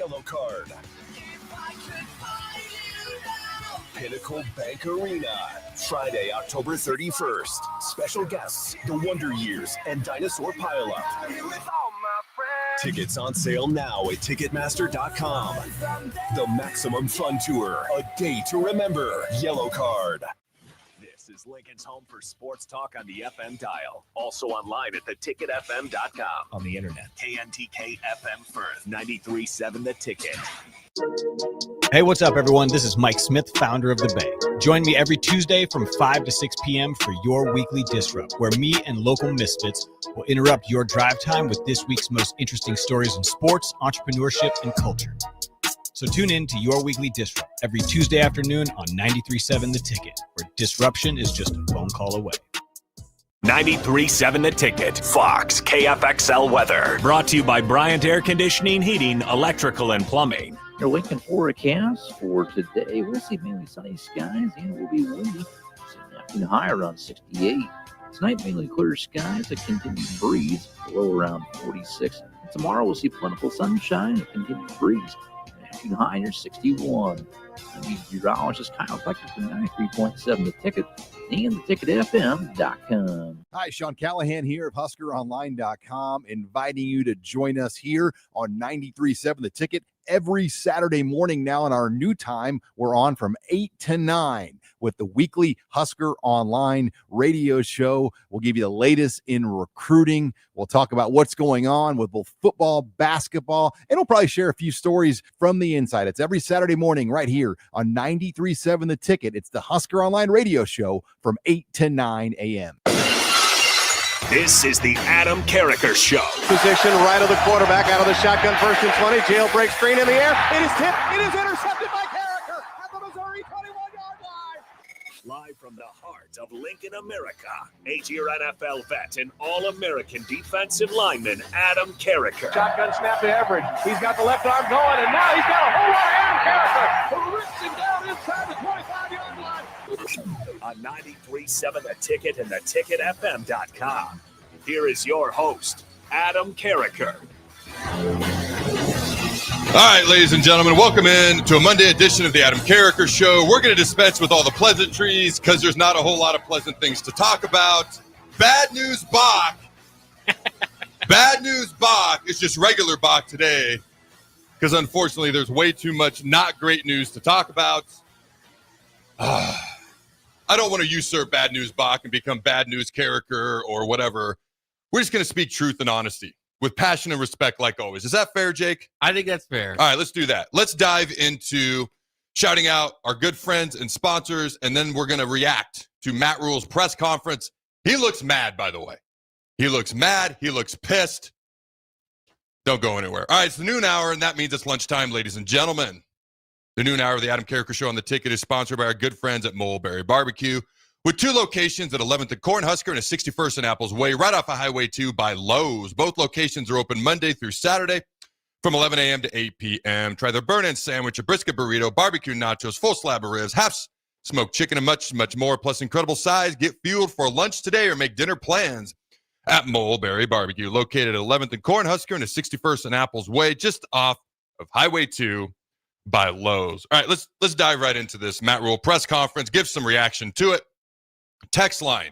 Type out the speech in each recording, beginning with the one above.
Yellow Card. Pinnacle Bank Arena, Friday, October 31st. Special guests, The Wonder Years and Dinosaur Pileup. Tickets on sale now at Ticketmaster.com. The Maximum Fun Tour, a day to remember. Yellow Card. This is Lincoln's home for sports talk on the FM dial. Also online at theticketfm.com. On the internet, KNTK FM Firth, 93.7 The Ticket. Hey, what's up, everyone? This is Mike Smith, founder of The Bay. Join me every Tuesday from 5 to 6 p.m. for your weekly Disrupt, where me and local misfits will interrupt your drive time with this week's most interesting stories in sports, entrepreneurship, and culture. So tune in to your weekly Disrupt every Tuesday afternoon on 93.7 The Ticket, where disruption is just a phone call away. 93.7 The Ticket, Fox, KFXL weather. Brought to you by Bryant Air Conditioning, Heating, Electrical, and Plumbing. Your Lincoln forecast for today, we'll see mainly sunny skies and it will be windy. It's an afternoon high around 68. Tonight, mainly clear skies, a continued breeze, low around 46. And tomorrow, we'll see plentiful sunshine, a continued breeze, an afternoon high near 61. The meteorologist Kyle Carriker for 93.7 The Ticket and theticketfm.com. Hi, Sean Callahan here of HuskerOnline.com, inviting you to join us here on 93.7 The Ticket every Saturday morning now in our new time. We're on from 8 to 9 with the weekly Husker Online radio show. We'll give you the latest in recruiting. We'll talk about what's going on with both football, basketball, and we'll probably share a few stories from the inside. It's every Saturday morning right here on 93.7 The Ticket. It's the Husker Online radio show from 8 to 9 a.m. This is the Adam Carriker Show. Position right of the quarterback, out of the shotgun, first and 20. Jailbreak screen in the air. It is tipped. It is intercepted by Carriker at the Missouri 21-yard line. Live from the heart of Lincoln, America, 8-year NFL vet and All-American defensive lineman Adam Carriker. Shotgun snap to Everett. He's got the left arm going, and now he's got a whole lot of Adam Carriker who rips him down inside the 25-yard line. On 93.7 The Ticket and theticketfm.com. Here is your host, Adam Carriker. All right, ladies and gentlemen, welcome in to a Monday edition of the Adam Carriker Show. We're going to dispense with all the pleasantries because there's not a whole lot of pleasant things to talk about. Bad news, Bach. Bad news, Bach. It's just regular Bach today because, unfortunately, there's way too much not great news to talk about. I don't want to usurp bad news Bach and become bad news Carriker or whatever. We're just going to speak truth and honesty with passion and respect like always. Is that fair, Jake? I think that's fair. All right, let's do that. Let's dive into shouting out our good friends and sponsors, and then we're going to react to Matt Rhule's press conference. He looks mad, by the way. He looks mad. He looks pissed. Don't go anywhere. All right, it's the noon hour, and that means it's lunchtime, ladies and gentlemen. The noon hour of the Adam Carriker Show on The Ticket is sponsored by our good friends at Mulberry Barbecue, with 2 locations at 11th and Cornhusker and a 61st and Apples Way, right off of Highway 2 by Lowe's. Both locations are open Monday through Saturday from 11 a.m. to 8 p.m. Try their burn-in sandwich, a brisket burrito, barbecue nachos, full slab of ribs, half smoked chicken, and much, much more, plus incredible size. Get fueled for lunch today or make dinner plans at Mulberry Barbecue, located at 11th and Cornhusker and a 61st and Apples Way, just off of Highway 2 by Lowe's. All right, let's dive right into this Matt Rhule press conference. Give some reaction to it. Text line.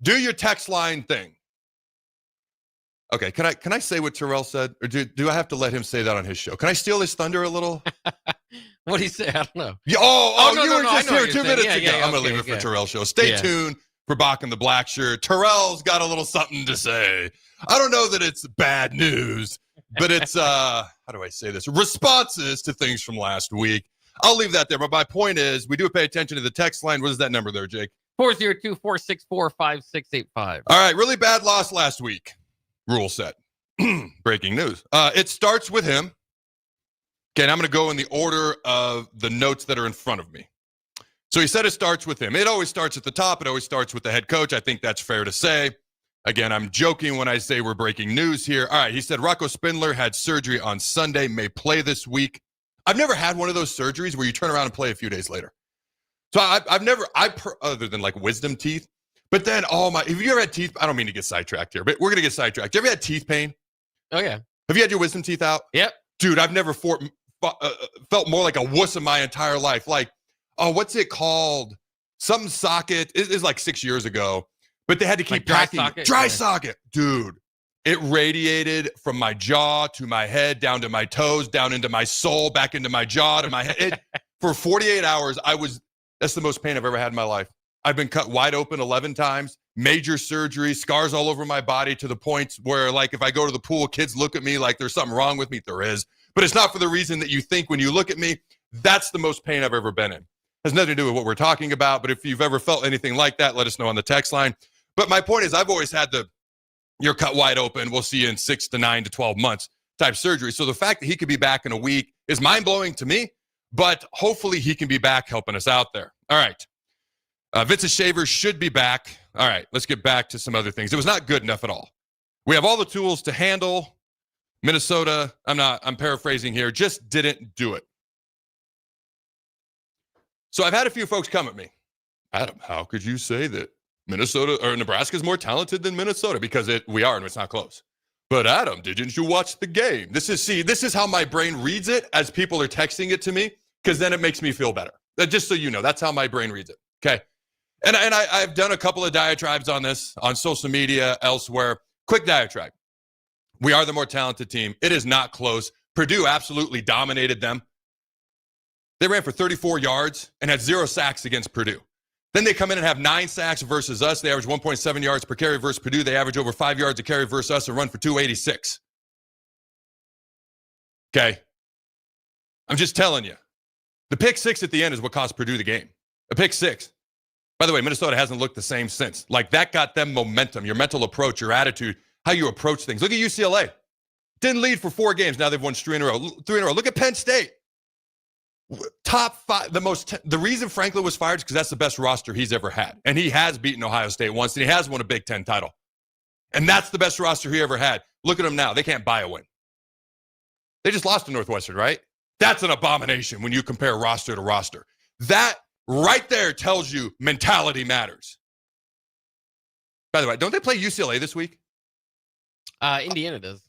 Do your text line thing. Okay, can I say what Terrell said? Or do I have to let him say that on his show? Can I steal his thunder a little? What did he say? I don't know. You were just here 2 minutes ago. I'm going to leave it for Terrell's show. Stay tuned for Bach and the Black Shirt. Terrell's got a little something to say. I don't know that it's bad news, but it's, how do I say this? Responses to things from last week. I'll leave that there. But my point is, we do pay attention to the text line. What is that number there, Jake? 402-464-5685. All right, really bad loss last week. Rhule said. Breaking news. It starts with him. Okay, and I'm going to go in the order of the notes that are in front of me. So he said it starts with him. It always starts at the top. It always starts with the head coach. I think that's fair to say. Again, I'm joking when I say we're breaking news here. All right, he said Rocco Spindler had surgery on Sunday, may play this week. I've never had one of those surgeries where you turn around and play a few days later. So I've never, other than like wisdom teeth, but then have you ever had teeth? I don't mean to get sidetracked here, but we're going to get sidetracked. You ever had teeth pain? Oh, yeah. Have you had your wisdom teeth out? Yep. Dude, I've never felt more like a wuss in my entire life. Like, oh, what's it called? Some socket. It is like 6 years ago, but they had to keep packing. Dry socket. Dude, it radiated from my jaw to my head, down to my toes, down into my soul, back into my jaw to my head. For 48 hours, that's the most pain I've ever had in my life. I've been cut wide open 11 times, major surgery, scars all over my body to the point where, like, if I go to the pool, kids look at me like there's something wrong with me. There is. But it's not for the reason that you think when you look at me. That's the most pain I've ever been in. Has nothing to do with what we're talking about, but if you've ever felt anything like that, let us know on the text line. But my point is, I've always had you're cut wide open, we'll see you in 6 to 9 to 12 months type surgery. So the fact that he could be back in a week is mind-blowing to me, but hopefully he can be back helping us out there. All right. Vincent Shaver should be back. All right, let's get back to some other things. It was not good enough at all. We have all the tools to handle Minnesota. I'm paraphrasing here, just didn't do it. So I've had a few folks come at me. Adam, how could you say that Minnesota or Nebraska is more talented than Minnesota? Because we are, and it's not close. But Adam, didn't you watch the game? This is how my brain reads it as people are texting it to me, because then it makes me feel better. Just so you know, that's how my brain reads it. Okay. And I've done a couple of diatribes on this on social media, elsewhere. Quick diatribe. We are the more talented team. It is not close. Purdue absolutely dominated them. They ran for 34 yards and had 0 sacks against Purdue. Then they come in and have 9 sacks versus us. They average 1.7 yards per carry versus Purdue. They average over 5 yards a carry versus us and run for 286. Okay. I'm just telling you. The pick 6 at the end is what cost Purdue the game. A pick 6. By the way, Minnesota hasn't looked the same since. Like, that got them momentum, your mental approach, your attitude, how you approach things. Look at UCLA. Didn't lead for 4 games. Now they've won 3 in a row. Look at Penn State. Top 5, the reason Franklin was fired is because that's the best roster he's ever had. And he has beaten Ohio State once, and he has won a Big Ten title. And that's the best roster he ever had. Look at them now. They can't buy a win. They just lost to Northwestern, right? That's an abomination when you compare roster to roster. That right there tells you mentality matters. By the way, don't they play UCLA this week? Indiana does.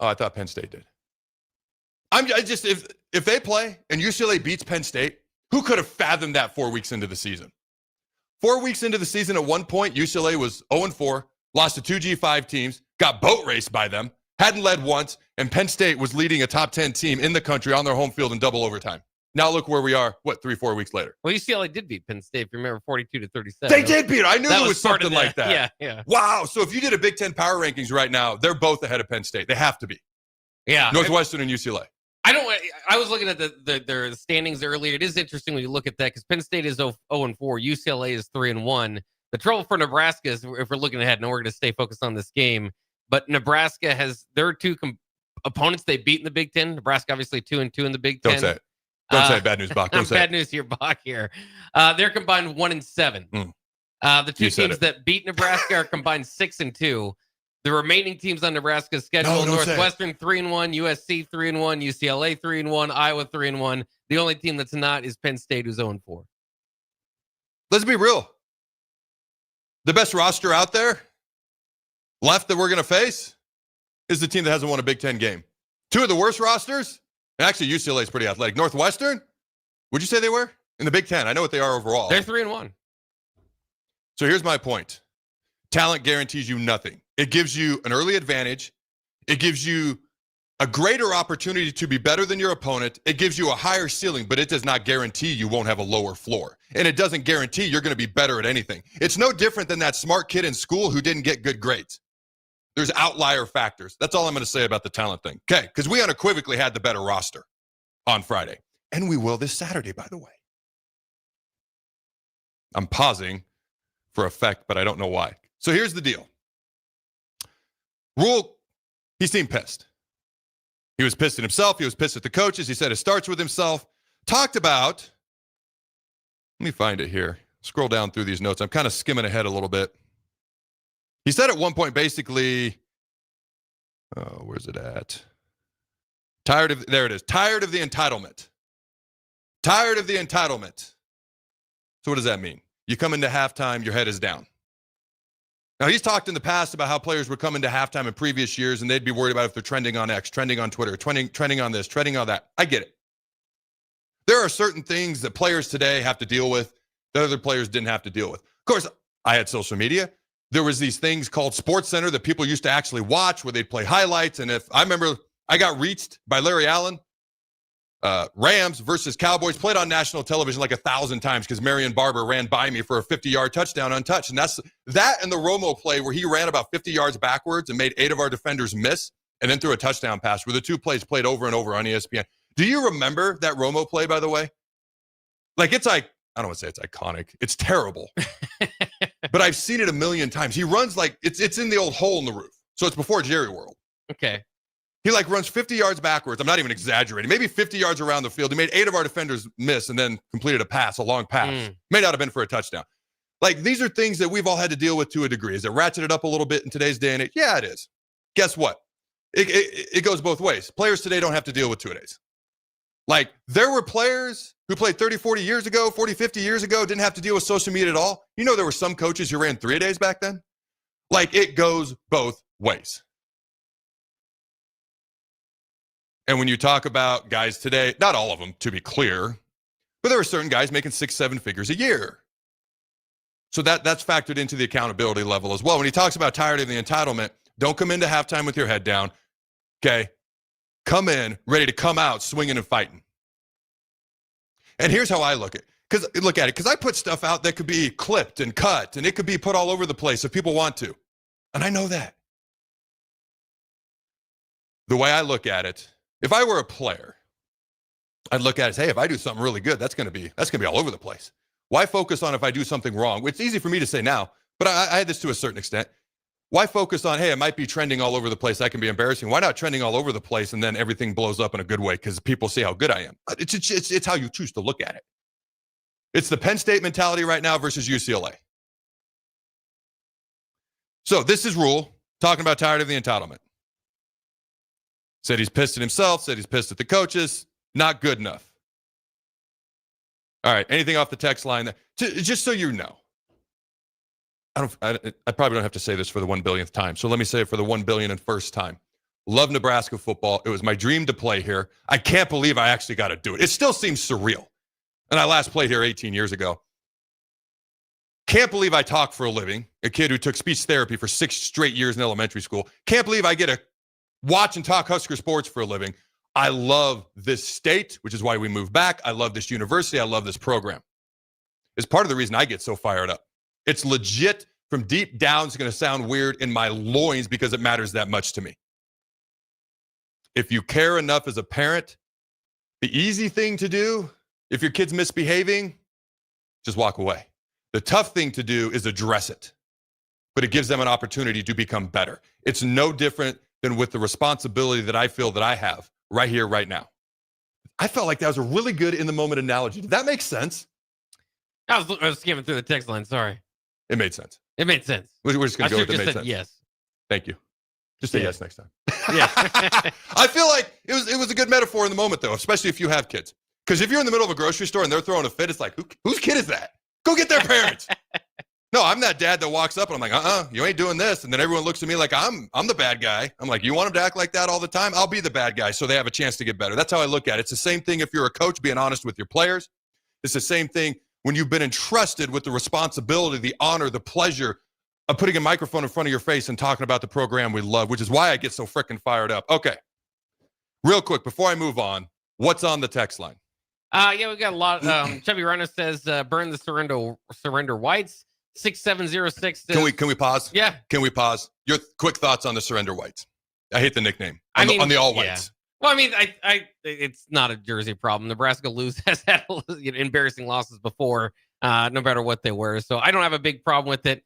Oh, I thought Penn State did. If they play and UCLA beats Penn State, who could have fathomed that 4 weeks into the season? 4 weeks into the season, at one point, UCLA was 0-4, lost to 2 G5 teams, got boat raced by them, hadn't led once, and Penn State was leading a top 10 team in the country on their home field in double overtime. Now look where we are, 3-4 weeks later. Well, UCLA did beat Penn State, if you remember, 42-37. They did beat it. I knew there was something like that. Yeah. Wow. So if you did a Big Ten power rankings right now, they're both ahead of Penn State. They have to be. Yeah. Northwestern and UCLA. I was looking at their standings earlier. It is interesting when you look at that, because Penn State is 0-4, UCLA is 3-1. The trouble for Nebraska is, if we're looking ahead, and we're going to stay focused on this game, but Nebraska has their 2 opponents they beat in the Big Ten. Nebraska obviously 2-2 in the Big Ten. Don't say it. Don't say it. Bad news, Bach. Don't say bad news here, Bach. Here, they're combined 1-7. The 2 teams that beat Nebraska are combined 6-2. The remaining teams on Nebraska's schedule: Northwestern 3-1, USC 3-1, UCLA 3-1, Iowa 3-1. The only team that's not is Penn State, who's 0-4. Let's be real. The best roster out there left that we're going to face is the team that hasn't won a Big Ten game. 2 of the worst rosters, and actually UCLA is pretty athletic. Northwestern, would you say they were in the Big Ten? I know what they are overall. They're 3-1. So here's my point. Talent guarantees you nothing. It gives you an early advantage. It gives you a greater opportunity to be better than your opponent. It gives you a higher ceiling, but it does not guarantee you won't have a lower floor. And it doesn't guarantee you're going to be better at anything. It's no different than that smart kid in school who didn't get good grades. There's outlier factors. That's all I'm going to say about the talent thing. Okay, because we unequivocally had the better roster on Friday. And we will this Saturday, by the way. I'm pausing for effect, but I don't know why. So here's the deal. Rhule, he seemed pissed. He was pissed at himself. He was pissed at the coaches. He said it starts with himself. Talked about, let me find it here. Scroll down through these notes. I'm kind of skimming ahead a little bit. He said at one point, basically, where's it at? There it is. Tired of the entitlement. Tired of the entitlement. So what does that mean? You come into halftime, your head is down. Now, he's talked in the past about how players would come into halftime in previous years and they'd be worried about if they're trending on X, trending on Twitter, trending on this, trending on that. I get it. There are certain things that players today have to deal with that other players didn't have to deal with. Of course, I had social media. There was these things called Sports Center that people used to actually watch where they'd play highlights. And if I remember, I got reached by Larry Allen, Rams versus Cowboys, played on national television like 1,000 times because Marion Barber ran by me for a 50-yard touchdown untouched. And that's that and the Romo play where he ran about 50 yards backwards and made 8 of our defenders miss and then threw a touchdown pass, were the 2 plays played over and over on ESPN. Do you remember that Romo play, by the way? Like, it's like, I don't want to say it's iconic. It's terrible. But I've seen it a million times. He runs like, it's in the old hole in the roof. So it's before Jerry World. Okay. He like runs 50 yards backwards. I'm not even exaggerating. Maybe 50 yards around the field. He made 8 of our defenders miss and then completed a pass, a long pass. May not have been for a touchdown. Like, these are things that we've all had to deal with to a degree. Is it ratcheted up a little bit in today's day and age? Yeah, it is. Guess what? It goes both ways. Players today don't have to deal with two-a-days. Like, there were players who played 30, 40 years ago, 40, 50 years ago, didn't have to deal with social media at all. You know, there were some coaches who ran 3-a-days back then. Like, it goes both ways. And when you talk about guys today, not all of them, to be clear, but there are certain guys making 6-7 figures a year. So that's factored into the accountability level as well. When he talks about tired of the entitlement, don't come into halftime with your head down, okay? Come in ready to come out swinging and fighting. And here's how I look at it. Because I put stuff out that could be clipped and cut, and it could be put all over the place if people want to. And I know that. The way I look at it, if I were a player, I'd look at it as, hey, if I do something really good, that's gonna be all over the place. Why focus on if I do something wrong? It's easy for me to say now, but I had this to a certain extent. Why focus on, hey, it might be trending all over the place, that can be embarrassing. Why not trending all over the place and then everything blows up in a good way because people see how good I am? It's how you choose to look at it. It's the Penn State mentality right now versus UCLA. So this is Rhule talking about tired of the entitlement. Said he's pissed at himself, said he's pissed at the coaches. Not good enough. All right, anything off the text line? Just so you know. I probably don't have to say this for the 1 billionth time, so let me say it for the 1 billionth and first time. Love Nebraska football. It was my dream to play here. I can't believe I actually got to do it. It still seems surreal. And I last played here 18 years ago. Can't believe I talk for a living. A kid who took speech therapy for 6 straight years in elementary school. Can't believe I get to watch and talk Husker sports for a living. I love this state, which is why we moved back. I love this university. I love this program. It's part of the reason I get so fired up. It's legit from deep down. It's going to sound weird in my loins because it matters that much to me. If you care enough as a parent, the easy thing to do, if your kid's misbehaving, just walk away. The tough thing to do is address it, but it gives them an opportunity to become better. It's no different than with the responsibility that I feel that I have right here, right now. I felt like that was a really good in the moment analogy. Did that make sense? I was skimming through the text line. Sorry. It made sense. It made sense. We're just going to go with it made sense. Yes. Thank you. Just say yes next time. Yeah. I feel like it was a good metaphor in the moment, though, especially if you have kids. Because if you're in the middle of a grocery store and they're throwing a fit, it's like, whose kid is that? Go get their parents. No, I'm that dad that walks up and I'm like, you ain't doing this. And then everyone looks at me like I'm the bad guy. I'm like, you want them to act like that all the time? I'll be the bad guy so they have a chance to get better. That's how I look at it. It's the same thing if you're a coach being honest with your players. It's the same thing when you've been entrusted with the responsibility, the honor, the pleasure of putting a microphone in front of your face and talking about the program we love, which is why I get so freaking fired up. Okay. Real quick, before I move on, what's on the text line? Yeah, we got a lot. Chubby Runner says, burn the surrender whites. 6706 says, Can we pause? Yeah. Can we pause? Your quick thoughts on the surrender whites. I hate the nickname. On the all whites. Yeah. Well, I mean, it's not a jersey problem. Nebraska has had embarrassing losses before, no matter what they wear. So I don't have a big problem with it.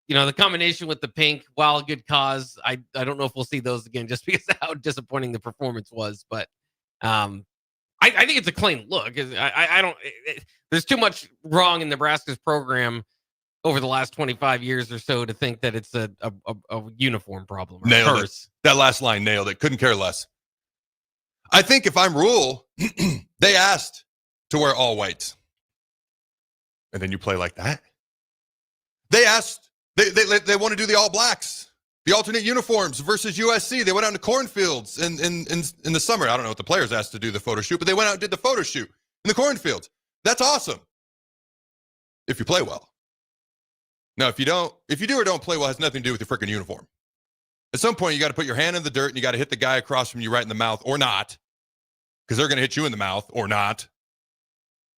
You know, the combination with the pink, while a good cause, I don't know if we'll see those again just because of how disappointing the performance was. But I think it's a clean look. There's too much wrong in Nebraska's program over the last 25 years or so to think that it's a uniform problem. Nailed it. That last line nailed it. Couldn't care less. I think if I'm Rhule, they asked to wear all whites. And then you play like that. They asked, they want to do the all blacks, the alternate uniforms versus USC. They went out into cornfields in the summer. I don't know what the players asked to do the photo shoot, but they went out and did the photo shoot. in the cornfields. That's awesome. If you play well. Now, if you do or don't play well, it has nothing to do with your freaking uniform. At some point, you got to put your hand in the dirt and you got to hit the guy across from you right in the mouth or not, because they're going to hit you in the mouth or not.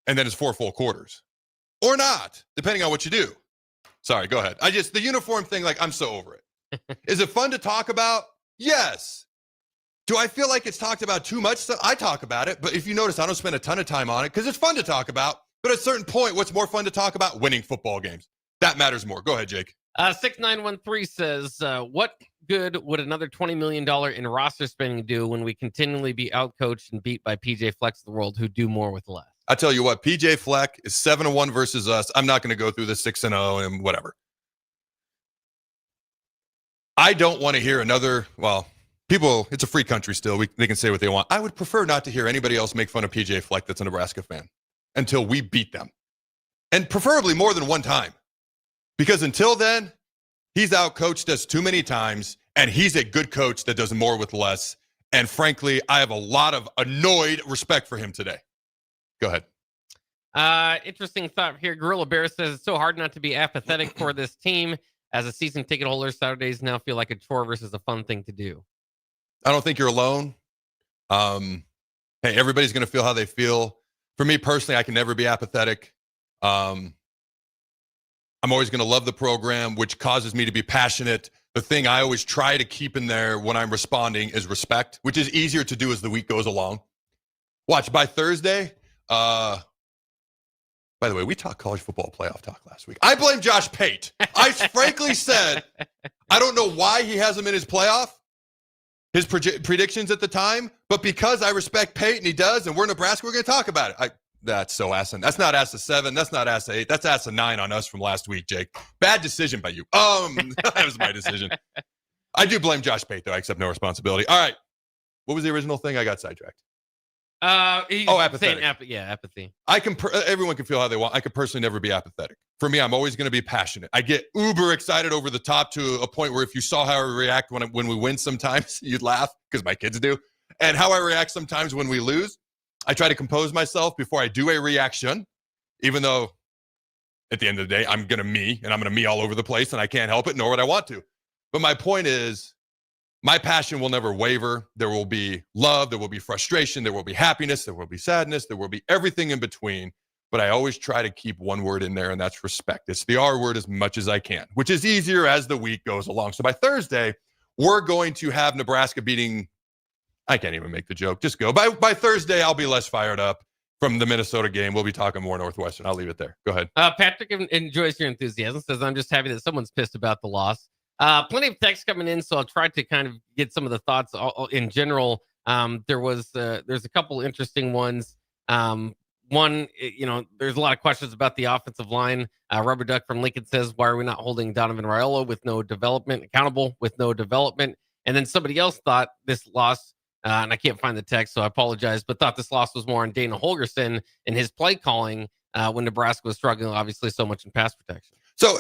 And then it's 4 full quarters or not, depending on what you do. Sorry, go ahead. The uniform thing, like, I'm so over it. Is it fun to talk about? Yes. Do I feel like it's talked about too much? I talk about it, but if you notice, I don't spend a ton of time on it because it's fun to talk about. But at a certain point, what's more fun to talk about? Winning football games. That matters more. Go ahead, Jake. 6913 says, what good would another $20 million in roster spending do when we continually be outcoached and beat by PJ Fleck's of the world who do more with less? I tell you what, PJ Fleck is 7-1 versus us. I'm not going to go through the 6-0 and whatever. I don't want to hear another, people, it's a free country still. They can say what they want. I would prefer not to hear anybody else make fun of PJ Fleck that's a Nebraska fan until we beat them. And preferably more than one time. Because until then, he's outcoached us too many times, and he's a good coach that does more with less. And frankly, I have a lot of annoyed respect for him today. Go ahead. Interesting thought here. Gorilla Bear says it's so hard not to be apathetic for this team. As a season ticket holder, Saturdays now feel like a chore versus a fun thing to do. I don't think you're alone. Hey, everybody's going to feel how they feel. For me personally, I can never be apathetic. I'm always going to love the program, which causes me to be passionate. The thing I always try to keep in there when I'm responding is respect, which is easier to do as the week goes along. Watch, by Thursday, by the way, we talked college football playoff talk last week. I blame Josh Pate. I frankly said, I don't know why he has him in his playoff, his predictions at the time, but because I respect Pate and he does, and we're Nebraska, we're going to talk about it. That's so asinine. That's not ass of 7. That's not ass of 8. That's ass of 9 on us from last week, Jake. Bad decision by you. That was my decision. I do blame Josh Pate, though. I accept no responsibility. All right. What was the original thing? I got sidetracked. Apathetic. Apathy. Everyone can feel how they want. I could personally never be apathetic. For me, I'm always going to be passionate. I get uber excited over the top to a point where if you saw how I react when we win sometimes, you'd laugh because my kids do. And how I react sometimes when we lose, I try to compose myself before I do a reaction, even though at the end of the day, I'm going to and I'm going to me all over the place and I can't help it, nor would I want to. But my point is, my passion will never waver. There will be love. There will be frustration. There will be happiness. There will be sadness. There will be everything in between. But I always try to keep one word in there, and that's respect. It's the R word as much as I can, which is easier as the week goes along. So by Thursday, we're going to have Nebraska beating, I can't even make the joke. Just go. By Thursday, I'll be less fired up from the Minnesota game. We'll be talking more Northwestern. I'll leave it there. Go ahead. Patrick enjoys your enthusiasm. Says, I'm just happy that someone's pissed about the loss. Plenty of text coming in, so I'll try to kind of get some of the thoughts in general. There's a couple interesting ones. One, there's a lot of questions about the offensive line. Rubber Duck from Lincoln says, why are we not holding Donovan Raiola accountable with no development? And then somebody else thought this loss, and I can't find the text, so I apologize, but thought this loss was more on Dana Holgorsen and his play calling when Nebraska was struggling, obviously, so much in pass protection. So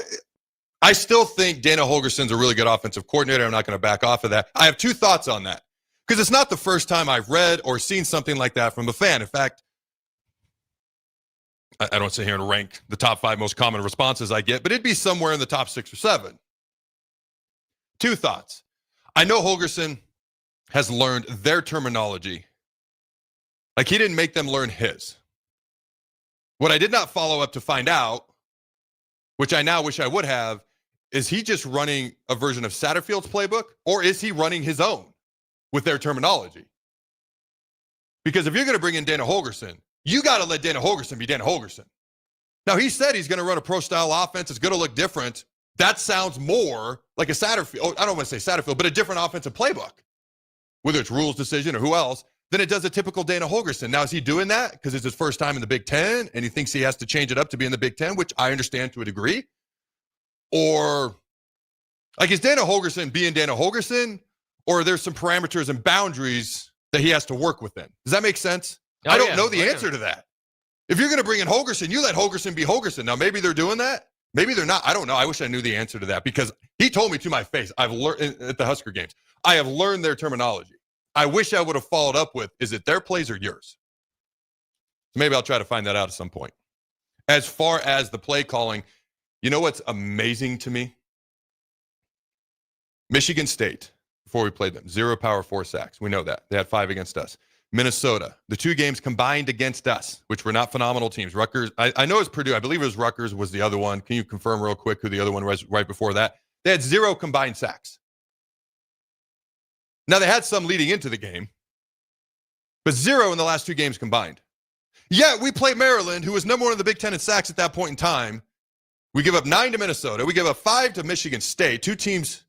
I still think Dana Holgorsen's a really good offensive coordinator. I'm not going to back off of that. I have two thoughts on that because it's not the first time I've read or seen something like that from a fan. In fact, I don't sit here and rank the top 5 most common responses I get, but it'd be somewhere in the top 6 or 7. Two thoughts. I know Holgorsen has learned their terminology. Like he didn't make them learn his. What I did not follow up to find out, which I now wish I would have, is he just running a version of Satterfield's playbook, or is he running his own with their terminology? Because if you're going to bring in Dana Holgorsen, you got to let Dana Holgorsen be Dana Holgorsen. Now, he said he's going to run a pro-style offense. It's going to look different. That sounds more like a Satterfield. I don't want to say Satterfield, but a different offensive playbook, whether it's Rhule's decision or who else, than it does a typical Dana Holgorsen. Now, is he doing that because it's his first time in the Big Ten and he thinks he has to change it up to be in the Big Ten, which I understand to a degree? Or, like, is Dana Holgorsen being Dana Holgorsen, or are there some parameters and boundaries that he has to work within? Does that make sense? I don't know the answer to that. If you're going to bring in Holgorsen, you let Holgorsen be Holgorsen. Now, maybe they're doing that. Maybe they're not. I don't know. I wish I knew the answer to that because he told me to my face. I've learned at the Husker games. I have learned their terminology. I wish I would have followed up with, is it their plays or yours? So maybe I'll try to find that out at some point. As far as the play calling, you know what's amazing to me? Michigan State, before we played them, 0 Power 4 sacks. We know that. They had 5 against us. Minnesota, the 2 games combined against us, which were not phenomenal teams. Rutgers, I know it's Purdue. I believe it was Rutgers was the other one. Can you confirm real quick who the other one was right before that? They had 0 combined sacks. Now, they had some leading into the game, but 0 in the last 2 games combined. Yet, we play Maryland, who was number 1 in the Big Ten in sacks at that point in time. We give up 9 to Minnesota. We give up 5 to Michigan State. 2 teams,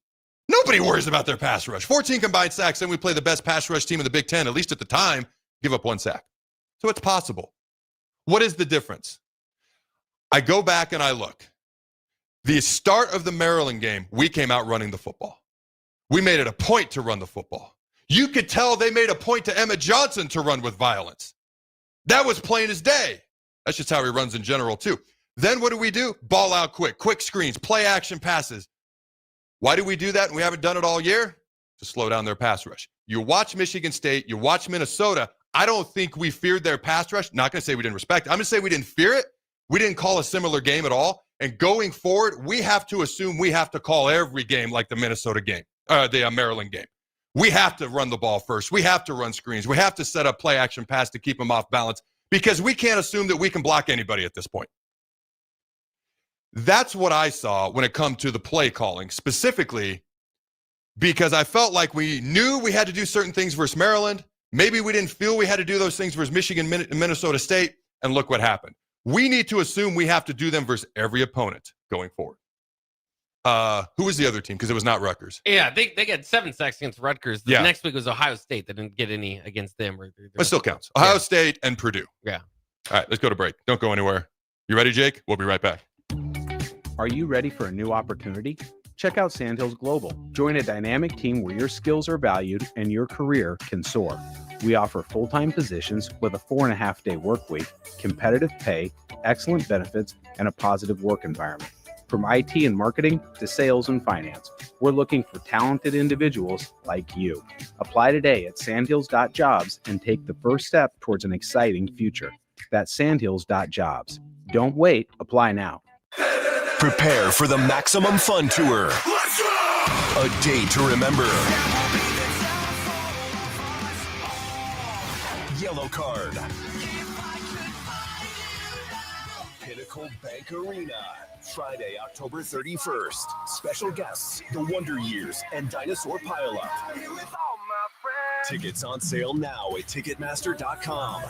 nobody worries about their pass rush. 14 combined sacks, then we play the best pass rush team in the Big Ten, at least at the time, give up 1 sack. So it's possible. What is the difference? I go back and I look. The start of the Maryland game, we came out running the football. We made it a point to run the football. You could tell they made a point to Emmett Johnson to run with violence. That was plain as day. That's just how he runs in general, too. Then what do? Ball out quick screens, play action passes. Why do we do that and we haven't done it all year? To slow down their pass rush. You watch Michigan State, you watch Minnesota. I don't think we feared their pass rush. Not going to say we didn't respect it. I'm going to say we didn't fear it. We didn't call a similar game at all. And going forward, we have to assume we have to call every game like the Minnesota game, the Maryland game. We have to run the ball first. We have to run screens. We have to set up play action pass to keep them off balance because we can't assume that we can block anybody at this point. That's what I saw when it comes to the play calling, specifically because I felt like we knew we had to do certain things versus Maryland. Maybe we didn't feel we had to do those things versus Michigan, Minnesota State, and look what happened. We need to assume we have to do them versus every opponent going forward. Who was the other team? Because it was not Rutgers. Yeah, they got 7 sacks against Rutgers. The next week was Ohio State. They didn't get any against them. But still counts. Ohio State and Purdue. Yeah. All right, let's go to break. Don't go anywhere. You ready, Jake? We'll be right back. Are you ready for a new opportunity? Check out Sandhills Global. Join a dynamic team where your skills are valued and your career can soar. We offer full-time positions with a 4.5-day work week, competitive pay, excellent benefits, and a positive work environment. From IT and marketing to sales and finance, we're looking for talented individuals like you. Apply today at sandhills.jobs and take the first step towards an exciting future. That's sandhills.jobs. Don't wait. Apply now. Prepare for the Maximum Fun Tour. A day to remember. Yellow Card. Pinnacle Bank Arena. Friday, October 31st. Special guests, The Wonder Years and Dinosaur Pileup. Tickets on sale now at Ticketmaster.com.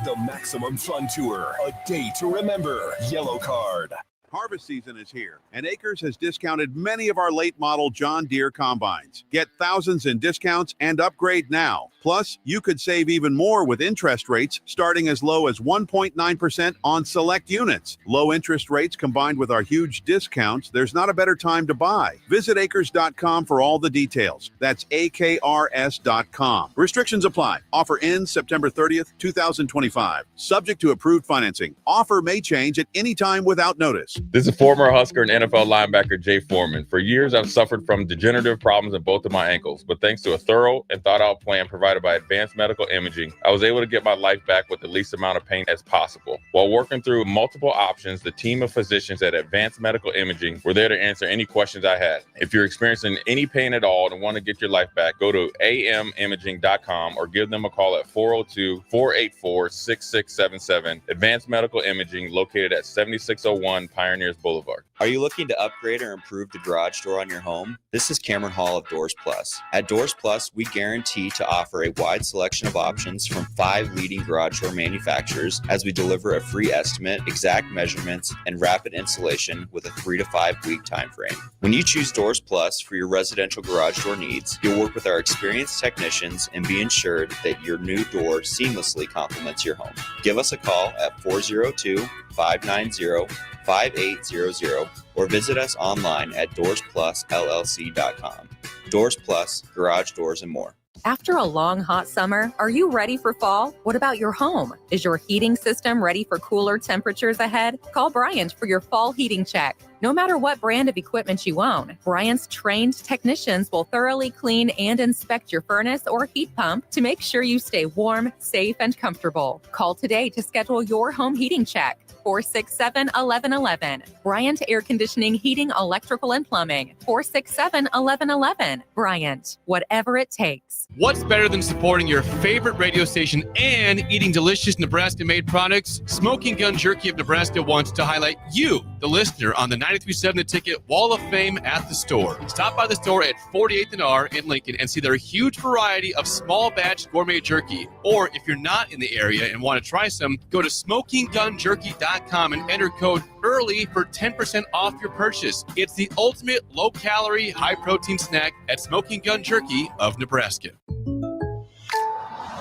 The Maximum Fun Tour. A day to remember. Yellow Card. Harvest season is here, and Acres has discounted many of our late model John Deere combines. Get thousands in discounts and upgrade now. Plus, you could save even more with interest rates starting as low as 1.9% on select units. Low interest rates combined with our huge discounts, there's not a better time to buy. Visit acres.com for all the details. That's AKRS.com. Restrictions apply. Offer ends September 30th, 2025. Subject to approved financing. Offer may change at any time without notice. This is former Husker and NFL linebacker Jay Foreman. For years, I've suffered from degenerative problems in both of my ankles, but thanks to a thorough and thought-out plan provided by Advanced Medical Imaging, I was able to get my life back with the least amount of pain as possible. While working through multiple options, the team of physicians at Advanced Medical Imaging were there to answer any questions I had. If you're experiencing any pain at all and want to get your life back, go to amimaging.com or give them a call at 402-484-6677. Advanced Medical Imaging, located at 7601 Pioneers Boulevard. Are you looking to upgrade or improve the garage door on your home? This is Cameron Hall of Doors Plus. At Doors Plus, we guarantee to offer a wide selection of options from 5 leading garage door manufacturers as we deliver a free estimate, exact measurements, and rapid installation with a 3 to 5 week time frame. When you choose Doors Plus for your residential garage door needs, you'll work with our experienced technicians and be ensured that your new door seamlessly complements your home. Give us a call at 402-590-5800 or visit us online at DoorsPlusLLC.com. Doors Plus, garage doors and more. After a long, hot summer, are you ready for fall? What about your home? Is your heating system ready for cooler temperatures ahead? Call Bryant for your fall heating check. No matter what brand of equipment you own, Bryant's trained technicians will thoroughly clean and inspect your furnace or heat pump to make sure you stay warm, safe, and comfortable. Call today to schedule your home heating check. 467-1111. Bryant Air Conditioning, Heating, Electrical, and Plumbing. 467-1111. Bryant, whatever it takes. What's better than supporting your favorite radio station and eating delicious Nebraska-made products? Smoking Gun Jerky of Nebraska wants to highlight you, the listener, on the 93.7 The Ticket Wall of Fame at the store. Stop by the store at 48th and R in Lincoln and see their huge variety of small batch gourmet jerky. Or if you're not in the area and want to try some, go to smokinggunjerky.com and enter code EARLY for 10% off your purchase. It's the ultimate low-calorie, high-protein snack at Smoking Gun Jerky of Nebraska.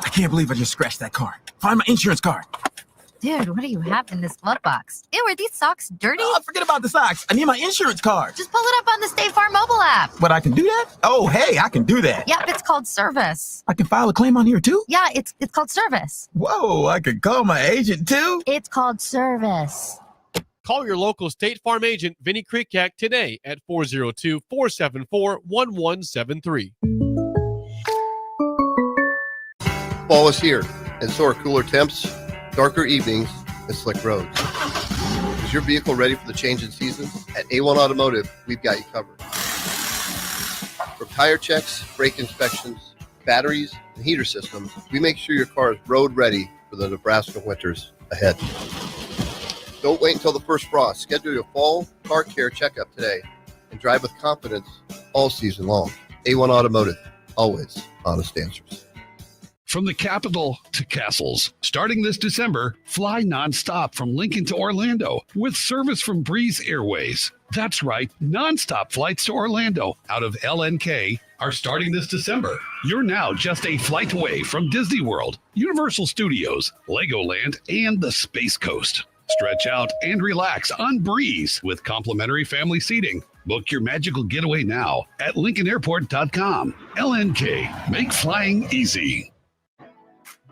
I can't believe I just scratched that car. Find my insurance card. Dude, what do you have in this glove box? Ew, are these socks dirty? Oh, forget about the socks. I need my insurance card. Just pull it up on the State Farm mobile app. But I can do that? Oh, hey, I can do that. Yep, it's called service. I can file a claim on here too? Yeah, it's called service. Whoa, I can call my agent too? It's called service. Call your local State Farm agent, Vinny Krikak, today at 402-474-1173. Fall is here, and so are cooler temps, darker evenings, and slick roads. Is your vehicle ready for the change in seasons? At A1 Automotive, we've got you covered. From tire checks, brake inspections, batteries, and heater systems, we make sure your car is road ready for the Nebraska winters ahead. Don't wait until the first frost. Schedule your fall car care checkup today and drive with confidence all season long. A1 Automotive, always honest answers. From the capital to castles, starting this December, fly nonstop from Lincoln to Orlando with service from Breeze Airways. That's right, nonstop flights to Orlando out of LNK are starting this December. You're now just a flight away from Disney World, Universal Studios, Legoland, and the Space Coast. Stretch out and relax on Breeze with complimentary family seating. Book your magical getaway now at LincolnAirport.com. LNK, make flying easy.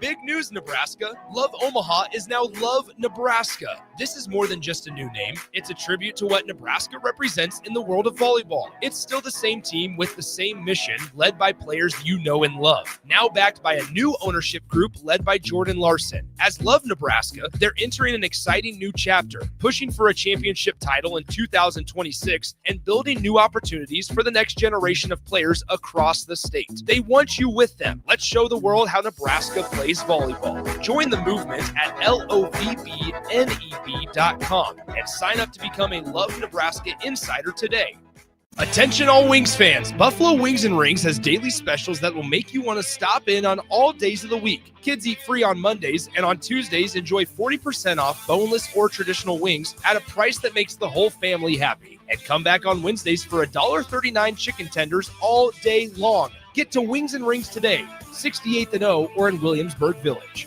Big news, Nebraska. Love Omaha is now Love Nebraska. This is more than just a new name. It's a tribute to what Nebraska represents in the world of volleyball. It's still the same team with the same mission, led by players you know and love. Now backed by a new ownership group led by Jordan Larson. As Love Nebraska, they're entering an exciting new chapter, pushing for a championship title in 2026 and building new opportunities for the next generation of players across the state. They want you with them. Let's show the world how Nebraska plays volleyball. Join the movement at lovneb.com and sign up to become a Love Nebraska Insider today. Attention all Wings fans, Buffalo Wings and Rings has daily specials that will make you want to stop in on all days of the week. Kids eat free on Mondays, and on Tuesdays enjoy 40% off boneless or traditional wings at a price that makes the whole family happy. And come back on Wednesdays for $1.39 chicken tenders all day long. Get to Wings and Rings today, 68th and O, or in Williamsburg Village.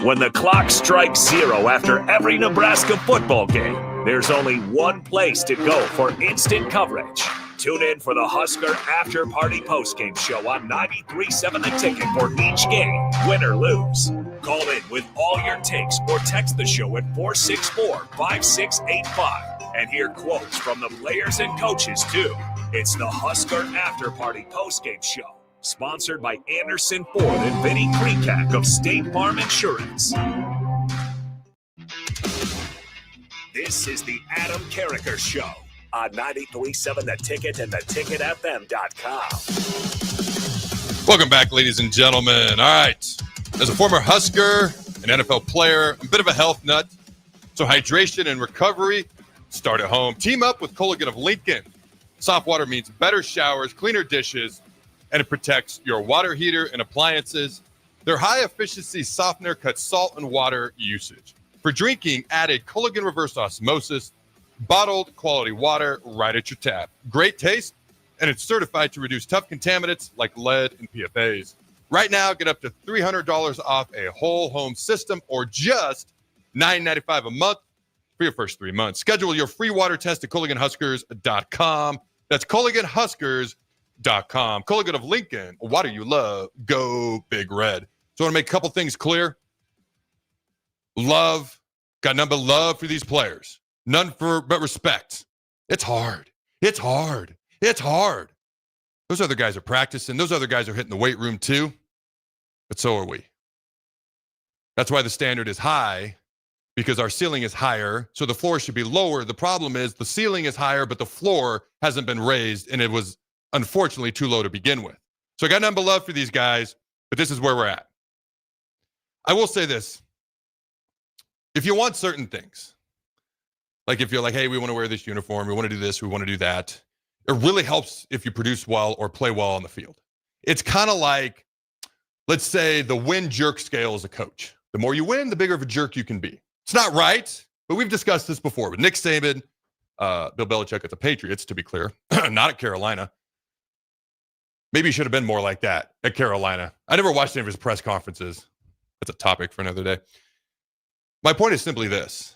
When the clock strikes zero after every Nebraska football game, there's only one place to go for instant coverage. Tune in for the Husker After Party Postgame Show on 93.7 The Ticket for each game, win or lose. Call in with all your takes or text the show at 464-5685 and hear quotes from the players and coaches, too. It's the Husker After Party Postgame Show, sponsored by Anderson Ford and Vinny Krikak of State Farm Insurance. This is the Adam Carriker Show on 93.7 The Ticket and theticketfm.com. Welcome back, ladies and gentlemen. All right. As a former Husker, an NFL player, a bit of a health nut, so hydration and recovery start at home. Team up with Culligan of Lincoln. Soft water means better showers, cleaner dishes, and it protects your water heater and appliances. Their high-efficiency softener cuts salt and water usage. For drinking, added Culligan Reverse Osmosis, bottled quality water right at your tap. Great taste, and it's certified to reduce tough contaminants like lead and PFAs. Right now, get up to $300 off a whole home system or just $9.95 a month for your first 3 months. Schedule your free water test at CulliganHuskers.com. That's CulliganHuskers.com. Culligan of Lincoln, water you love, go Big Red. So I want to make a couple things clear. Got nothing but love for these players. None but respect. It's hard. It's hard. It's hard. Those other guys are practicing. Those other guys are hitting the weight room too. But so are we. That's why the standard is high, because our ceiling is higher. So the floor should be lower. The problem is the ceiling is higher, but the floor hasn't been raised, and it was unfortunately too low to begin with. So I got none but love for these guys, but this is where we're at. I will say this. If you want certain things, like if you're like, hey, we want to wear this uniform, we want to do this, we want to do that, it really helps if you produce well or play well on the field. It's kind of like, let's say, the win-jerk scale as a coach. The more you win, the bigger of a jerk you can be. It's not right, but we've discussed this before with Nick Saban, Bill Belichick at the Patriots, to be clear, not at Carolina. Maybe he should have been more like that at Carolina. I never watched any of his press conferences. That's a topic for another day. My point is simply this.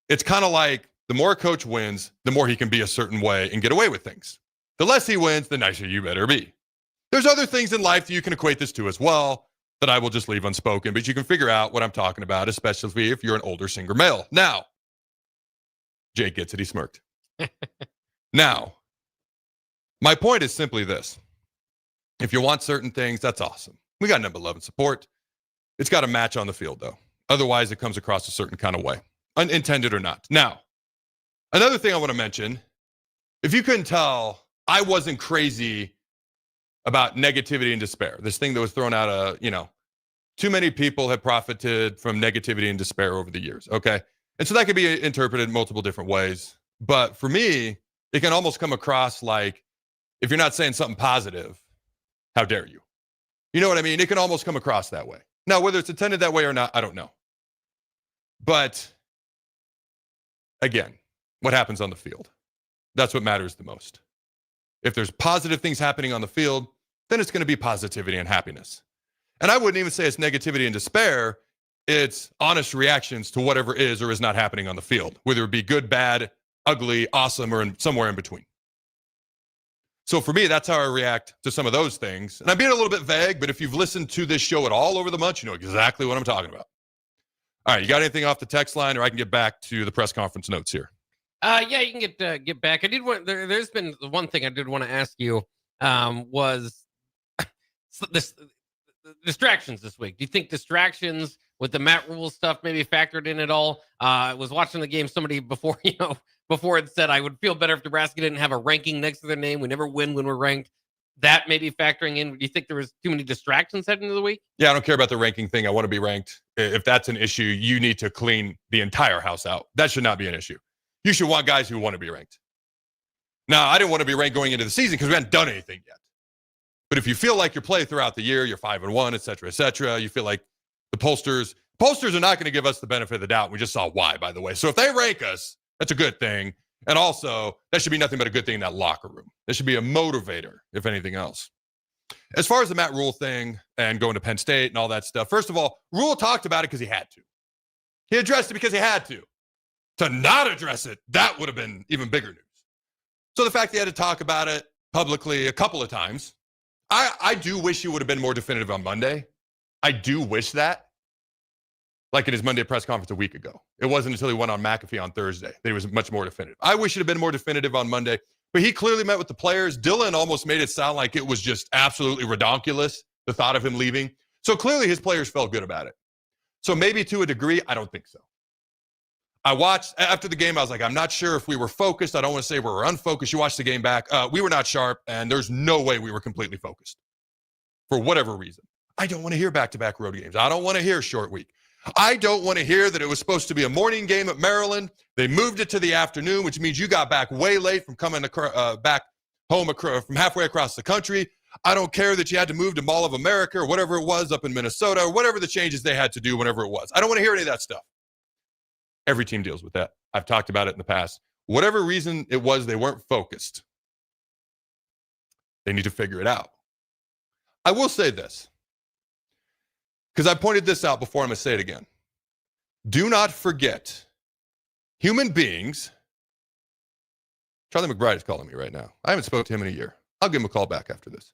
It's kind of like the more a coach wins, the more he can be a certain way and get away with things. The less he wins, the nicer you better be. There's other things in life that you can equate this to as well that I will just leave unspoken, but you can figure out what I'm talking about, especially if you're an older single male. Now, Jake gets it. He smirked. Now, my point is simply this. If you want certain things, that's awesome. We got number 11 support. It's got to match on the field, though. Otherwise, it comes across a certain kind of way, unintended or not. Now, another thing I want to mention, if you couldn't tell, I wasn't crazy about negativity and despair. This thing that was thrown out, too many people have profited from negativity and despair over the years, okay? And so that could be interpreted in multiple different ways. But for me, it can almost come across like, if you're not saying something positive, how dare you? You know what I mean? It can almost come across that way. Now, whether it's intended that way or not, I don't know. But again, what happens on the field? That's what matters the most. If there's positive things happening on the field, then it's going to be positivity and happiness. And I wouldn't even say it's negativity and despair. It's honest reactions to whatever is or is not happening on the field, whether it be good, bad, ugly, awesome, or somewhere in between. So for me, that's how I react to some of those things. And I'm being a little bit vague, but if you've listened to this show at all over the month, you know exactly what I'm talking about. All right, you got anything off the text line, or I can get back to the press conference notes here? Yeah, you can get back. I did want. There's been one thing I did want to ask you. Was this distractions this week? Do you think distractions with the Matt Rhule stuff maybe factored in at all? I was watching the game. Somebody before it said I would feel better if Nebraska didn't have a ranking next to their name. We never win when we're ranked. That may be factoring in. Do you think there was too many distractions heading into the week? Yeah, I don't care about the ranking thing. I want to be ranked. If that's an issue, you need to clean the entire house out. That should not be an issue. You should want guys who want to be ranked. Now, I didn't want to be ranked going into the season because we hadn't done anything yet. But if you feel like you play throughout the year, you're 5-1, et cetera, you feel like the pollsters are not going to give us the benefit of the doubt. We just saw why, by the way. So if they rank us, that's a good thing. And also, that should be nothing but a good thing in that locker room. That should be a motivator, if anything else. As far as the Matt Rhule thing and going to Penn State and all that stuff, first of all, Rhule talked about it because he had to. He addressed it because he had to. To not address it, that would have been even bigger news. So the fact he had to talk about it publicly a couple of times, I do wish he would have been more definitive on Monday. I do wish that. Like in his Monday press conference a week ago. It wasn't until he went on McAfee on Thursday that he was much more definitive. I wish he'd have been more definitive on Monday, but he clearly met with the players. Dylan almost made it sound like it was just absolutely redonkulous, the thought of him leaving. So clearly his players felt good about it. So maybe to a degree, I don't think so. I watched, after the game, I was like, I'm not sure if we were focused. I don't want to say we were unfocused. You watched the game back. We were not sharp, and there's no way we were completely focused for whatever reason. I don't want to hear back-to-back road games. I don't want to hear short week. I don't want to hear that it was supposed to be a morning game at Maryland. They moved it to the afternoon, which means you got back way late from coming back home from halfway across the country. I don't care that you had to move to Mall of America or whatever it was up in Minnesota or whatever the changes they had to do, whenever it was. I don't want to hear any of that stuff. Every team deals with that. I've talked about it in the past. Whatever reason it was, they weren't focused. They need to figure it out. I will say this, because I pointed this out before, I'm going to say it again. Do not forget, human beings, Charlie McBride is calling me right now. I haven't spoken to him in a year. I'll give him a call back after this.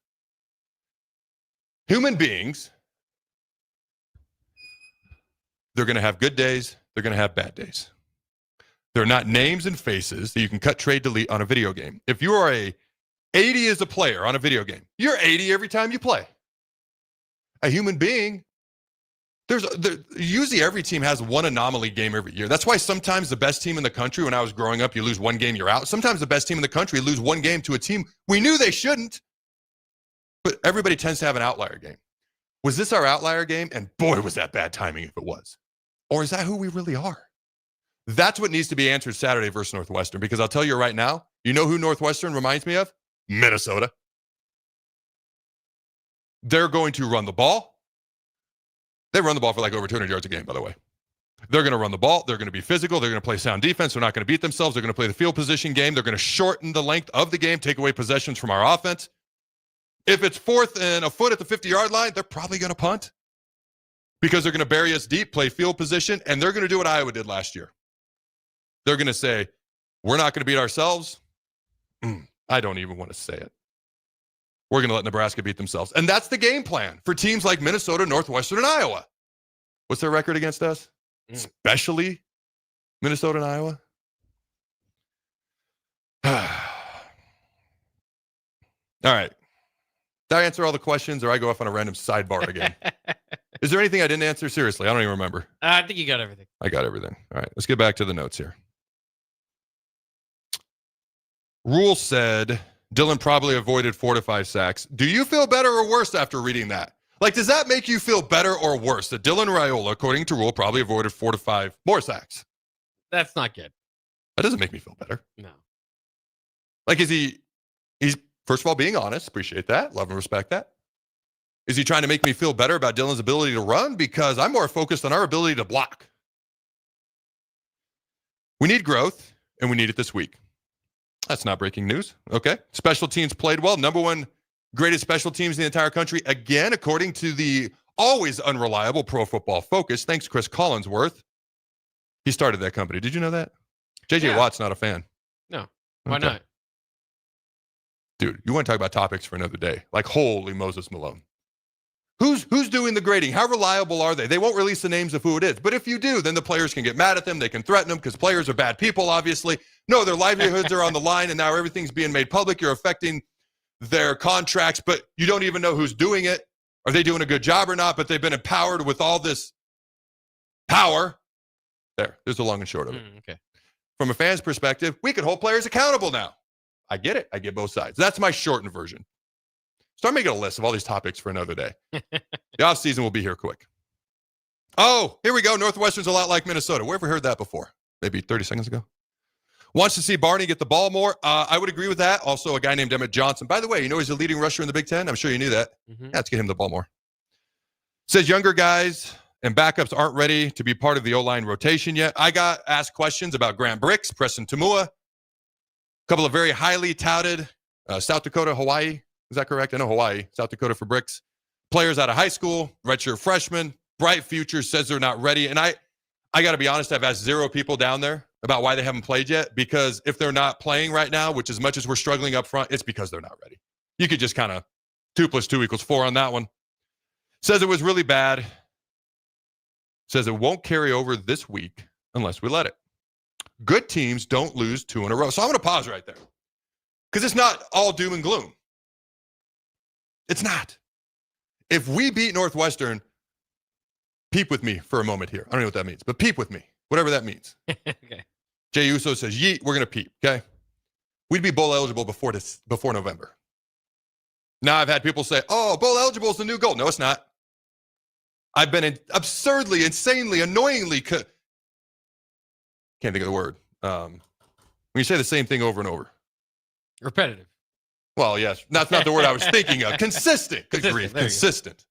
Human beings, they're going to have good days. They're going to have bad days. They're not names and faces that you can cut, trade, delete on a video game. If you are 80 as a player on a video game, you're 80 every time you play. A human being, usually every team has one anomaly game every year. That's why sometimes the best team in the country, when I was growing up, you lose one game, you're out. Sometimes the best team in the country lose one game to a team we knew they shouldn't. But everybody tends to have an outlier game. Was this our outlier game? And boy, was that bad timing if it was. Or is that who we really are? That's what needs to be answered Saturday versus Northwestern, because I'll tell you right now, you know who Northwestern reminds me of? Minnesota. They're going to run the ball. They run the ball for like over 200 yards a game, by the way. They're going to run the ball. They're going to be physical. They're going to play sound defense. They're not going to beat themselves. They're going to play the field position game. They're going to shorten the length of the game, take away possessions from our offense. If it's 4th and a foot at the 50-yard line, they're probably going to punt because they're going to bury us deep, play field position, and they're going to do what Iowa did last year. They're going to say, we're not going to beat ourselves. I don't even want to say it. We're going to let Nebraska beat themselves. And that's the game plan for teams like Minnesota, Northwestern, and Iowa. What's their record against us? Especially Minnesota and Iowa? All right. Did I answer all the questions, or I go off on a random sidebar again? Is there anything I didn't answer? Seriously, I don't even remember. I think you got everything. I got everything. All right, let's get back to the notes here. Rhule said Dylan probably avoided 4 to 5 sacks. Do you feel better or worse after reading that? Like, does that make you feel better or worse that Dylan Rhule, according to Rhule, probably avoided 4 to 5 more sacks? That's not good. That doesn't make me feel better. No. Like, he's first of all being honest. Appreciate that. Love and respect that. Is he trying to make me feel better about Dylan's ability to run? Because I'm more focused on our ability to block. We need growth, and we need it this week. That's not breaking news. Okay. Special teams played well. Number 1 greatest special teams in the entire country. Again, according to the always unreliable Pro Football Focus. Thanks, Chris Collinsworth. He started that company. Did you know that? J.J. Watt's not a fan. No. Why not? Dude, you want to talk about topics for another day. Like, holy Moses Malone. Who's doing the grading? How reliable are they? They won't release the names of who it is. But if you do, then the players can get mad at them. They can threaten them because players are bad people, obviously. No, their livelihoods are on the line, and now everything's being made public. You're affecting their contracts, but you don't even know who's doing it. Are they doing a good job or not? But they've been empowered with all this power. There's the long and short of it. Okay. From a fan's perspective, we can hold players accountable now. I get it. I get both sides. That's my shortened version. Start making a list of all these topics for another day. The offseason will be here quick. Oh, here we go. Northwestern's a lot like Minnesota. Where have we heard that before? Maybe 30 seconds ago. Wants to see Barney get the ball more. I would agree with that. Also, a guy named Emmett Johnson. By the way, you know he's the leading rusher in the Big Ten? I'm sure you knew that. Yeah, let's get him the ball more. Says younger guys and backups aren't ready to be part of the O-line rotation yet. I got asked questions about Grant Bricks, Preston Tamua, a couple of very highly touted South Dakota, Hawaii. Is that correct? I know Hawaii, South Dakota for Bricks. Players out of high school, redshirt freshmen, bright future, says they're not ready. And I got to be honest, I've asked 0 people down there about why they haven't played yet, because if they're not playing right now, which as much as we're struggling up front, it's because they're not ready. You could just kind of 2 + 2 = 4 on that one. Says it was really bad. Says it won't carry over this week unless we let it. Good teams don't lose 2 in a row. So I'm going to pause right there because it's not all doom and gloom. It's not. If we beat Northwestern, peep with me for a moment here. I don't know what that means, but peep with me, whatever that means. Okay. Jay Uso says, yeet, we're going to peep, okay? We'd be bowl eligible before November. Now I've had people say, oh, bowl eligible is the new goal. No, it's not. I've been absurdly, insanely, annoyingly, can't think of the word. When you say the same thing over and over. Repetitive. Well, yes, that's not the word I was thinking of. Consistent. Good grief. Consistent.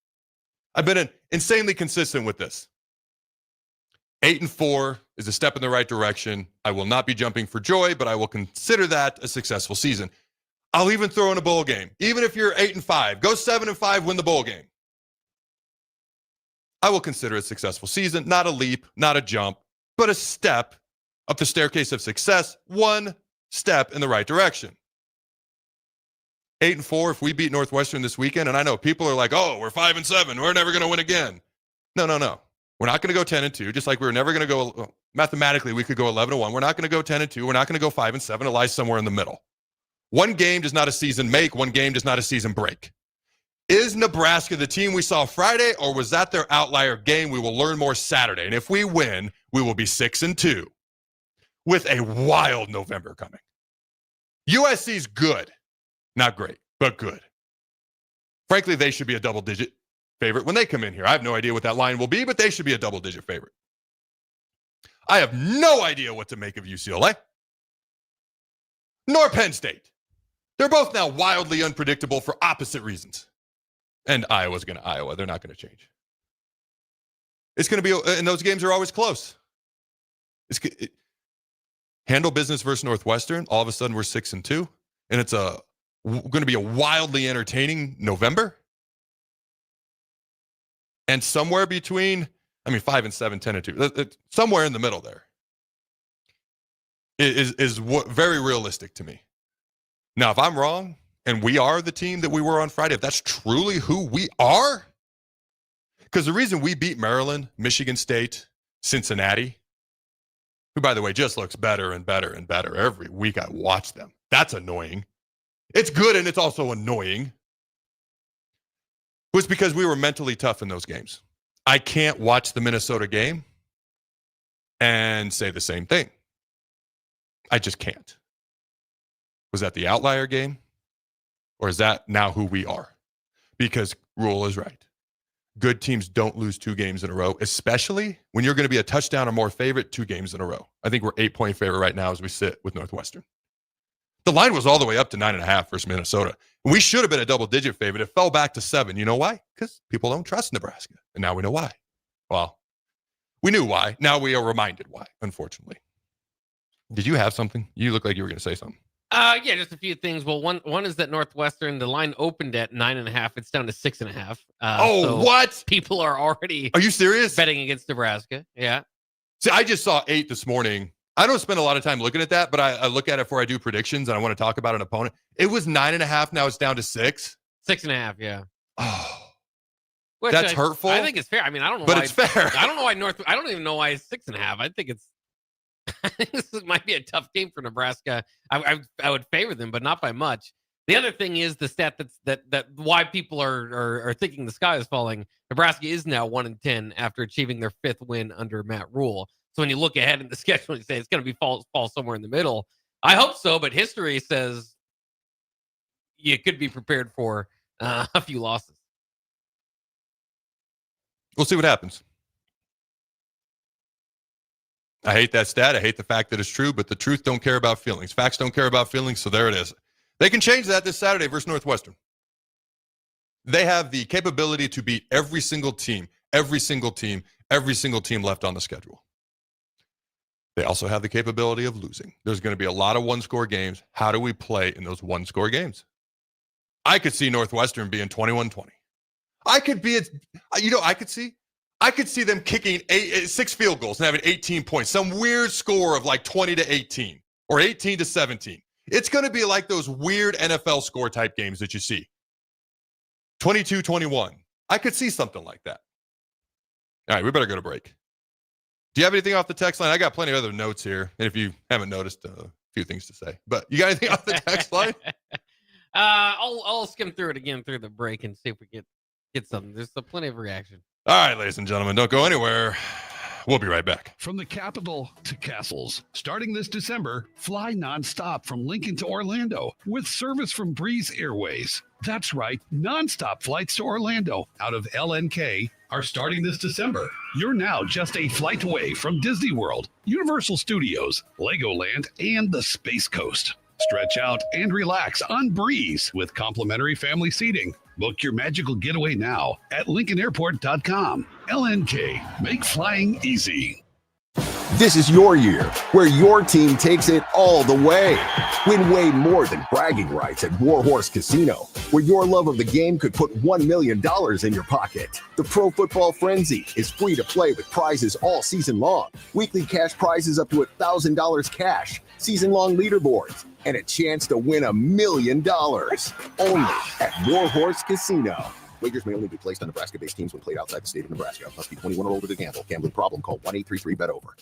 I've been insanely consistent with this. 8-4 is a step in the right direction. I will not be jumping for joy, but I will consider that a successful season. I'll even throw in a bowl game. Even if you're 8-5, go 7-5, win the bowl game. I will consider it a successful season. Not a leap, not a jump, but a step up the staircase of success. One step in the right direction. 8-4, if we beat Northwestern this weekend, and I know people are like, oh, we're 5-7, we're never going to win again. No. We're We're not going to go 10-2, just like we were never going to go. Mathematically, we could go 11-1. We're not going to go 10-2. We're not going to go 5-7. It lies somewhere in the middle. One game does not a season make. One game does not a season break. Is Nebraska the team we saw Friday, or was that their outlier game? We will learn more Saturday. And if we win, we will be 6-2 with a wild November coming. USC's good. Not great, but good. Frankly, they should be a double-digit favorite when they come in here. I have no idea what that line will be, but they should be a double-digit favorite. I have no idea what to make of UCLA, nor Penn State. They're both now wildly unpredictable for opposite reasons. And Iowa's going to Iowa. They're not going to change. It's going to be, and those games are always close. Handle business versus Northwestern. All of a sudden, we're 6-2, and it's going to be a wildly entertaining November. And somewhere between, 5-7, 10-2, somewhere in the middle there is what very realistic to me. Now, if I'm wrong, and we are the team that we were on Friday, if that's truly who we are, because the reason we beat Maryland, Michigan State, Cincinnati, who, by the way, just looks better and better and better every week I watch them. That's annoying. It's good and it's also annoying. Was because we were mentally tough in those games. I can't watch the Minnesota game and say the same thing. I just can't. Was that the outlier game? Or is that now who we are? Because Rhule is right. Good teams don't lose 2 games in a row, especially when you're going to be a touchdown or more favorite 2 games in a row. I think we're 8-point favorite right now as we sit with Northwestern. The line was all the way up to 9.5 versus Minnesota. We should have been a double-digit favorite. It fell back to 7. You know why? Because people don't trust Nebraska. And now we know why. Well, we knew why. Now we are reminded why, unfortunately. Did you have something? You look like you were going to say something. Yeah, just a few things. Well, one is that Northwestern, the line opened at 9.5. It's down to 6.5. So what? People are already. Are you serious? Betting against Nebraska. Yeah. See, I just saw 8 this morning. I don't spend a lot of time looking at that, but I look at it before I do predictions, and I want to talk about an opponent. It was 9.5. Now it's down to 6. 6.5. Yeah. Oh, Which that's hurtful. I think it's fair. I mean, I don't know. But why it's fair. I don't know why I don't even know why it's 6.5. I think it's. I think this might be a tough game for Nebraska. I would favor them, but not by much. The other thing is the stat that why people are thinking the sky is falling. Nebraska is now 1-10 after achieving their 5th win under Matt Rhule. So when you look ahead in the schedule, you say it's going to be fall somewhere in the middle. I hope so, but history says you could be prepared for a few losses. We'll see what happens. I hate that stat. I hate the fact that it's true, but the truth don't care about feelings. Facts don't care about feelings, so there it is. They can change that this Saturday versus Northwestern. They have the capability to beat every single team left on the schedule. They also have the capability of losing. There's going to be a lot of one-score games. How do we play in those one-score games? I could see Northwestern being 21-20. I could see them kicking 6 field goals and having 18 points, some weird score of like 20-18 or 18-17. It's going to be like those weird NFL score type games that you see. 22-21. I could see something like that. All right, we better go to break. Do you have anything off the text line? I got plenty of other notes here. And if you haven't noticed, a few things to say. But you got anything off the text line? I'll skim through it again through the break and see if we get something. There's plenty of reaction. All right, ladies and gentlemen, don't go anywhere. We'll be right back. From the capital to castles, starting this December, fly nonstop from Lincoln to Orlando with service from Breeze Airways. That's right, nonstop flights to Orlando out of LNK are starting this December. You're now just a flight away from Disney World, Universal Studios, Legoland, and the Space Coast. Stretch out and relax on Breeze with complimentary family seating. Book your magical getaway now at LincolnAirport.com. LNK, make flying easy. This is your year, where your team takes it all the way. Win way more than bragging rights at Warhorse Casino, where your love of the game could put $1 million in your pocket. The Pro Football Frenzy is free to play with prizes all season long. Weekly cash prizes up to $1,000 cash, season-long leaderboards, and a chance to win $1 million. Only at Warhorse Casino. Wagers may only be placed on Nebraska-based teams when played outside the state of Nebraska. Must be 21 or older to gamble. Gambling problem? Call 1-833-BET-OVER.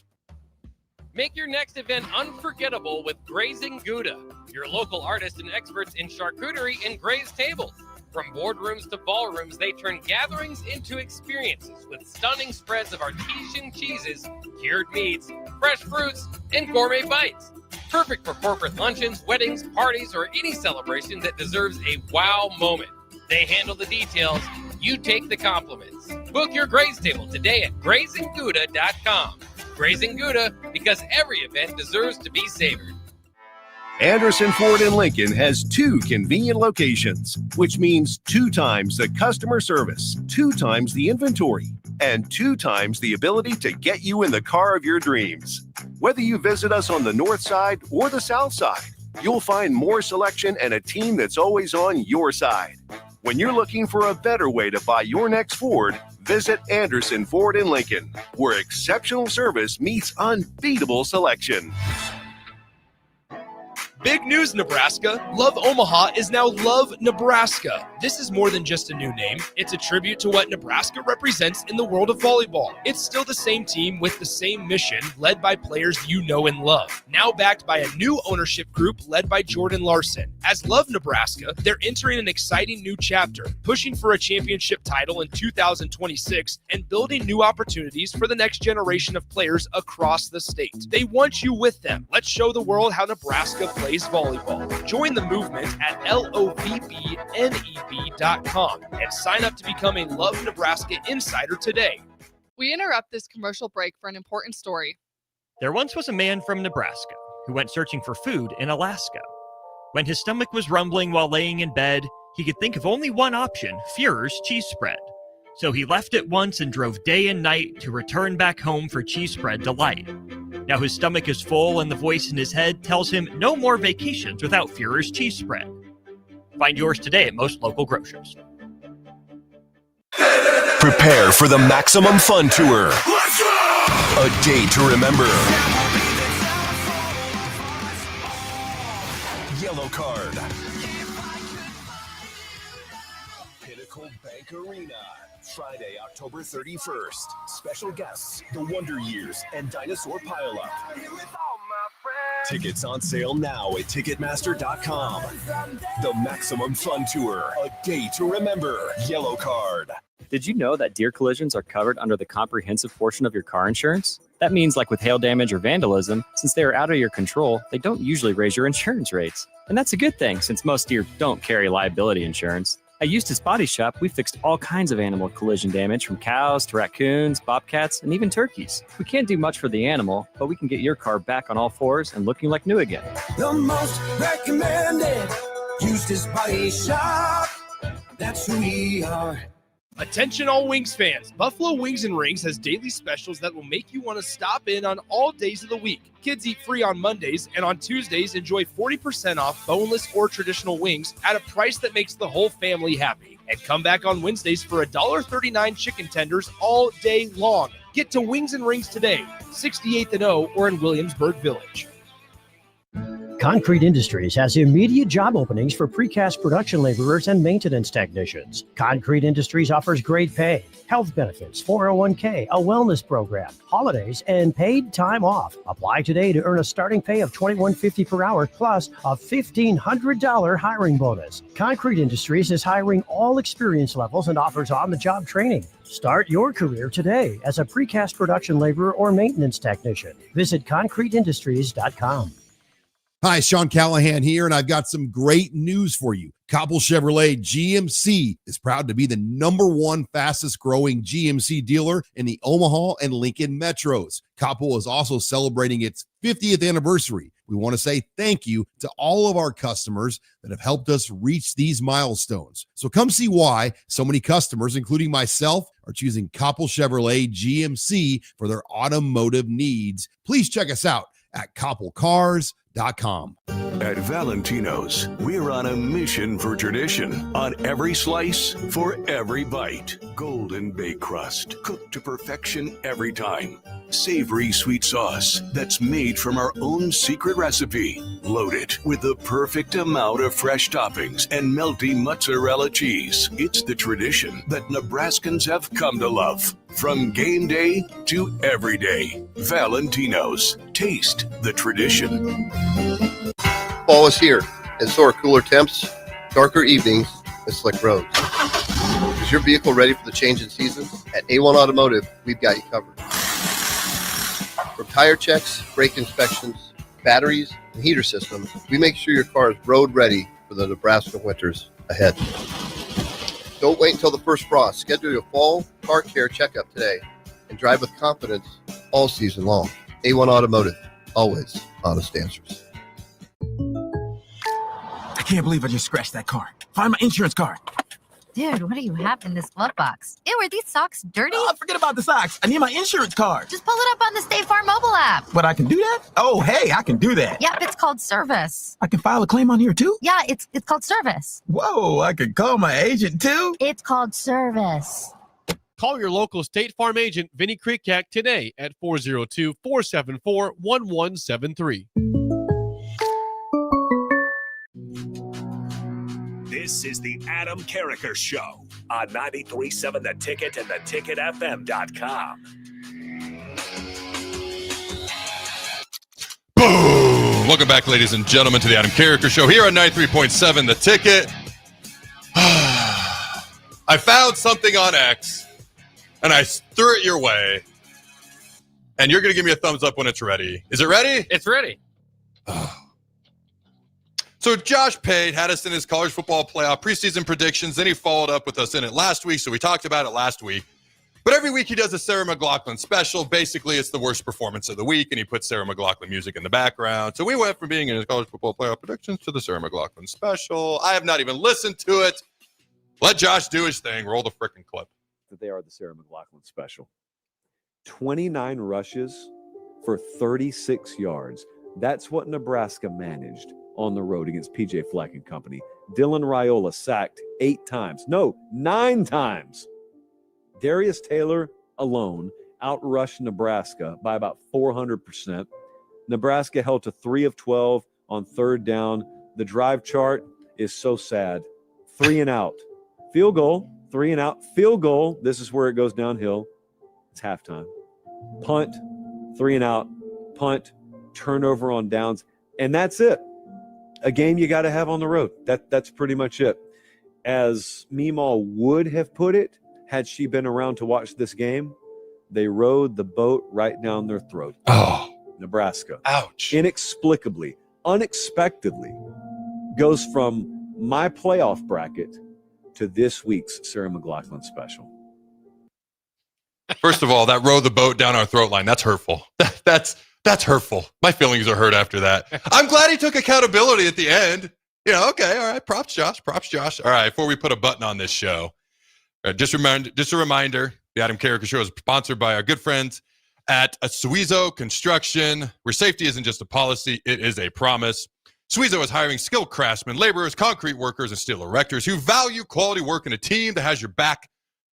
Make your next event unforgettable with Grazing Gouda, your local artists and experts in charcuterie and grazed tables. From boardrooms to ballrooms, they turn gatherings into experiences with stunning spreads of artesian cheeses, cured meats, fresh fruits, and gourmet bites. Perfect for corporate luncheons, weddings, parties, or any celebration that deserves a wow moment. They handle the details. You take the compliments. Book your graze table today at GrazingGouda.com. Grazing Gouda, because every event deserves to be savored. Anderson Ford in Lincoln has 2 convenient locations, which means 2 times the customer service, 2 times the inventory, and 2 times the ability to get you in the car of your dreams. Whether you visit us on the north side or the south side, you'll find more selection and a team that's always on your side. When you're looking for a better way to buy your next Ford, visit Anderson Ford in Lincoln, where exceptional service meets unbeatable selection. Big news, Nebraska. Love Omaha is now Love Nebraska. This is more than just a new name. It's a tribute to what Nebraska represents in the world of volleyball. It's still the same team with the same mission, led by players you know and love. Now backed by a new ownership group led by Jordan Larson. As Love Nebraska, they're entering an exciting new chapter, pushing for a championship title in 2026 and building new opportunities for the next generation of players across the state. They want you with them. Let's show the world how Nebraska plays volleyball. Join the movement at lovneb.com and sign up to become a Love Nebraska Insider today. We interrupt this commercial break for an important story. There once was a man from Nebraska who went searching for food in Alaska. When his stomach was rumbling while laying in bed, he could think of only one option, Führer's cheese spread. So he left at once and drove day and night to return back home for cheese spread delight. Now his stomach is full and the voice in his head tells him no more vacations without Führer's cheese spread. Find yours today at most local grocers. Prepare for the Maximum Fun Tour. A day to remember. Yellow card. Pinnacle Bank Arena. Friday, October 31st. Special guests, the Wonder Years, and Dinosaur Pileup. Tickets on sale now at Ticketmaster.com. The Maximum Fun Tour. A day to remember. Yellow card. Did you know that deer collisions are covered under the comprehensive portion of your car insurance? That means, like with hail damage or vandalism, since they are out of your control, they don't usually raise your insurance rates. And that's a good thing, since most deer don't carry liability insurance. At Eustace Body Shop, we fixed all kinds of animal collision damage, from cows to raccoons, bobcats, and even turkeys. We can't do much for the animal, but we can get your car back on all fours and looking like new again. The most recommended Eustace Body Shop. That's who we are. Attention all Wings fans. Buffalo Wings and Rings has daily specials that will make you want to stop in on all days of the week. Kids eat free on Mondays, and on Tuesdays, enjoy 40% off boneless or traditional wings at a price that makes the whole family happy. And come back on Wednesdays for $1.39 chicken tenders all day long. Get to Wings and Rings today, 68th and O, or in Williamsburg Village. Concrete Industries has immediate job openings for precast production laborers and maintenance technicians. Concrete Industries offers great pay, health benefits, 401k, a wellness program, holidays, and paid time off. Apply today to earn a starting pay of $21.50 per hour plus a $1,500 hiring bonus. Concrete Industries is hiring all experience levels and offers on-the-job training. Start your career today as a precast production laborer or maintenance technician. Visit concreteindustries.com. Hi, Sean Callahan here, and I've got some great news for you. Copple Chevrolet GMC is proud to be the #1 fastest growing GMC dealer in the Omaha and Lincoln metros. Copple is also celebrating its 50th anniversary. We want to say thank you to all of our customers that have helped us reach these milestones. So come see why so many customers, including myself, are choosing Copple Chevrolet GMC for their automotive needs. Please check us out at copplecars.com. At Valentino's, we're on a mission for tradition. On every slice, for every bite. Golden baked crust, cooked to perfection every time. Savory sweet sauce that's made from our own secret recipe. Loaded with the perfect amount of fresh toppings and melty mozzarella cheese. It's the tradition that Nebraskans have come to love. From game day to every day. Valentino's. Taste the tradition. Fall is here, and so are cooler temps, darker evenings, and slick roads. Is your vehicle ready for the change in seasons? At A1 Automotive, we've got you covered. From tire checks, brake inspections, batteries, and heater systems, we make sure your car is road ready for the Nebraska winters ahead. Don't wait until the first frost. Schedule your fall car care checkup today and drive with confidence all season long. A1 Automotive, always honest answers. I can't believe I just scratched that car. Find my insurance card. Dude, what do you have in this glove box? Ew, are these socks dirty? Oh, forget about the socks. I need my insurance card. Just pull it up on the State Farm mobile app. But I can do that? Oh, hey, I can do that. Yep, it's called service. I can file a claim on here too? Yeah, it's called service. Whoa, I can call my agent too? It's called service. Call your local State Farm agent, Vinny Krikak, today at 402-474-1173. This is the Adam Carriker Show on 93.7 The Ticket and theticketfm.com. Boom! Welcome back, ladies and gentlemen, to the Adam Carriker Show here on 93.7 The Ticket. I found something on X, and I threw it your way, and you're going to give me a thumbs up when it's ready. Is it ready? It's ready. So Josh Pate had us in his college football playoff preseason predictions. Then he followed up with us in it last week, so we talked about it last week. But every week he does a Sarah McLachlan special. Basically, it's the worst performance of the week, and he puts Sarah McLachlan music in the background. So we went from being in his college football playoff predictions to the Sarah McLachlan special. I have not even listened to it. Let Josh do his thing. Roll the frickin' clip. That they are the Sarah McLachlan special. 29 rushes for 36 yards. That's what Nebraska managed on the road against PJ Fleck and company. Dylan Raiola sacked 9 times. Darius Taylor alone outrushed Nebraska by about 400%. Nebraska held to 3 of 12 on third down. The drive chart is so sad. 3 and out. Field goal, 3 and out. Field goal, this is where it goes downhill. It's halftime. Punt, 3 and out. Punt, turnover on downs. And that's it. A game you got to have on the road. That's pretty much it. As Meemaw would have put it, had she been around to watch this game, they rode the boat right down their throat. Oh. Nebraska. Ouch. Inexplicably, unexpectedly, goes from my playoff bracket to this week's Sarah McLachlan special. First of all, that row the boat down our throat line, that's hurtful. That's hurtful. My feelings are hurt after that. I'm glad he took accountability at the end. You know, okay, all right. Props, Josh. All right, before we put a button on this show, just a reminder, the Adam Carriker Show is sponsored by our good friends at Suizo Construction, where safety isn't just a policy, it is a promise. Suizo is hiring skilled craftsmen, laborers, concrete workers, and steel erectors who value quality work in a team that has your back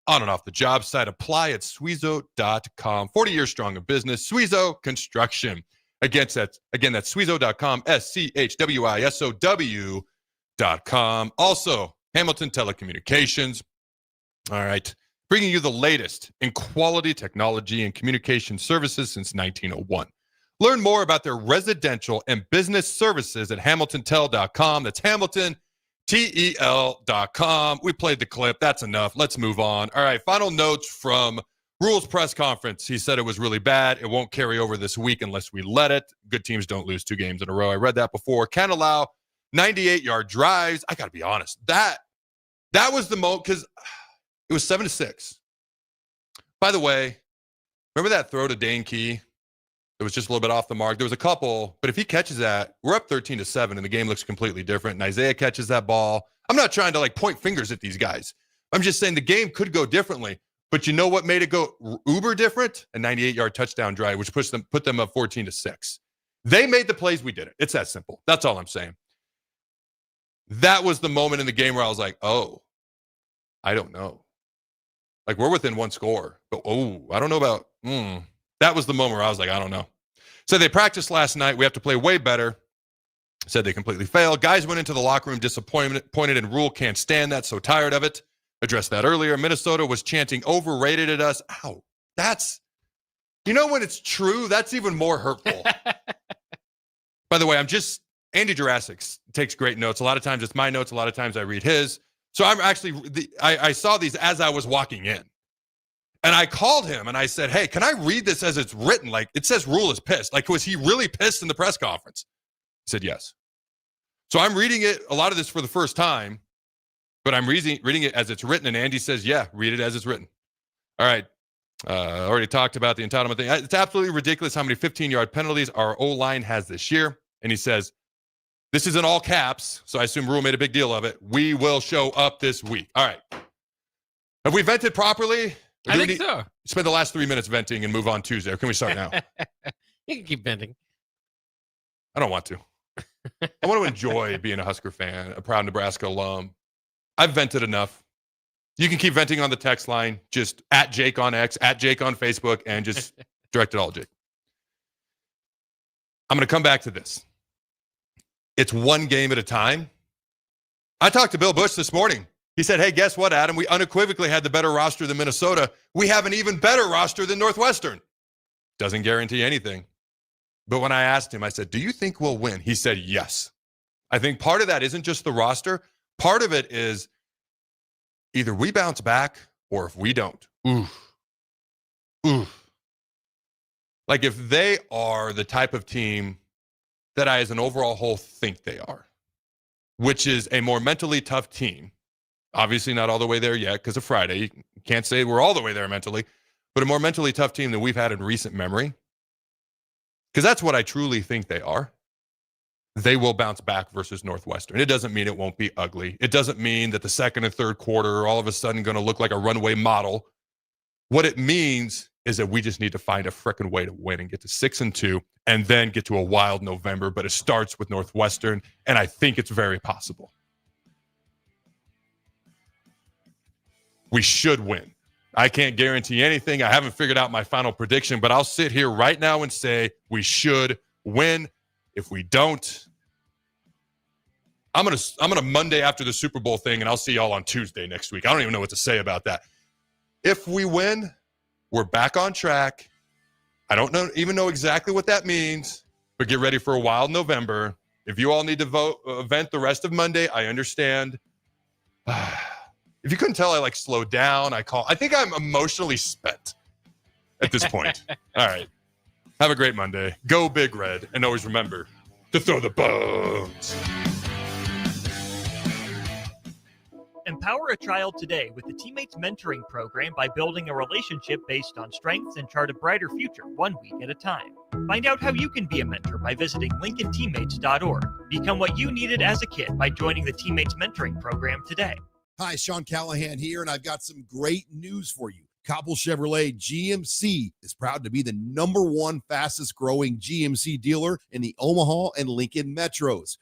on and off the job site. Apply at Suizo.com. 40 years strong in business. Suizo Construction. Again, that's Suizo.com. SCHWISOW.com. Also, Hamilton Telecommunications. All right. Bringing you the latest in quality technology and communication services since 1901. Learn more about their residential and business services at HamiltonTel.com. That's Hamilton TEL.com. We played the clip. That's enough. Let's move on. All right. Final notes from Rhule's press conference. He said it was really bad. It won't carry over this week unless we let it. Good teams don't lose 2 games in a row. I read that before. Can't allow 98-yard drives. I got to be honest. That was the most, because it was 7-6. By the way, remember that throw to Dane Key? It was just a little bit off the mark. There was a couple, but if he catches that, we're up 13-7, and the game looks completely different. And Isaiah catches that ball. I'm not trying to point fingers at these guys. I'm just saying the game could go differently. But you know what made it go uber different? A 98-yard touchdown drive, which put them up 14-6. They made the plays, we did it. It's that simple. That's all I'm saying. That was the moment in the game where I was like, oh, I don't know. Like, we're within one score, but I don't know about, That was the moment where I was like, I don't know. So they practiced last night. We have to play way better. Said they completely failed. Guys went into the locker room disappointed, and Rhule can't stand that, so tired of it. Addressed that earlier. Minnesota was chanting overrated at us. Ow. That's, when it's true, that's even more hurtful. By the way, Andy Jurassic takes great notes. A lot of times it's my notes. A lot of times I read his. So I'm actually, I saw these as I was walking in. And I called him and I said, hey, can I read this as it's written? Like, it says Rhule is pissed. Like, was he really pissed in the press conference? He said, yes. So I'm reading it, a lot of this for the first time, but I'm reading it as it's written. And Andy says, yeah, read it as it's written. All right. I already talked about the entitlement thing. It's absolutely ridiculous how many 15-yard penalties our O-line has this year. And he says, this is in all caps, so I assume Rhule made a big deal of it. We will show up this week. All right. Have we vented properly? I think so. Spend the last 3 minutes venting and move on Tuesday. Or can we start now? You can keep venting. I don't want to. I want to enjoy being a Husker fan, a proud Nebraska alum. I've vented enough. You can keep venting on the text line, just at Jake on X, at Jake on Facebook, and just direct it all to Jake. I'm going to come back to this. It's one game at a time. I talked to Bill Bush this morning. He said, hey, guess what, Adam? We unequivocally had the better roster than Minnesota. We have an even better roster than Northwestern. Doesn't guarantee anything. But when I asked him, I said, do you think we'll win? He said, yes. I think part of that isn't just the roster. Part of it is either we bounce back or if we don't. Like, if they are the type of team that I, as an overall whole, think they are, which is a more mentally tough team. Obviously not all the way there yet because of Friday. You can't say we're all the way there mentally, but a more mentally tough team than we've had in recent memory. Because that's what I truly think they are. They will bounce back versus Northwestern. It doesn't mean it won't be ugly. It doesn't mean that the second and third quarter are all of a sudden going to look like a runway model. What it means is that we just need to find a frickin' way to win and get to 6-2 and then get to a wild November. But it starts with Northwestern, and I think it's very possible. We should win. I can't guarantee anything. I haven't figured out my final prediction, but I'll sit here right now and say we should win. If we don't, I'm gonna Monday after the Super Bowl thing, and I'll see y'all on Tuesday next week. I don't even know what to say about that. If we win, we're back on track. I don't even know exactly what that means, but get ready for a wild November. If you all need to vent the rest of Monday, I understand. If you couldn't tell, I slowed down. I think I'm emotionally spent at this point. All right. Have a great Monday. Go Big Red. And always remember to throw the bones. Empower a child today with the Teammates Mentoring Program by building a relationship based on strengths and chart a brighter future 1 week at a time. Find out how you can be a mentor by visiting LincolnTeammates.org. Become what you needed as a kid by joining the Teammates Mentoring Program today. Hi, Sean Callahan here, and I've got some great news for you. Cobble Chevrolet GMC is proud to be the #1 fastest growing GMC dealer in the Omaha and Lincoln metros.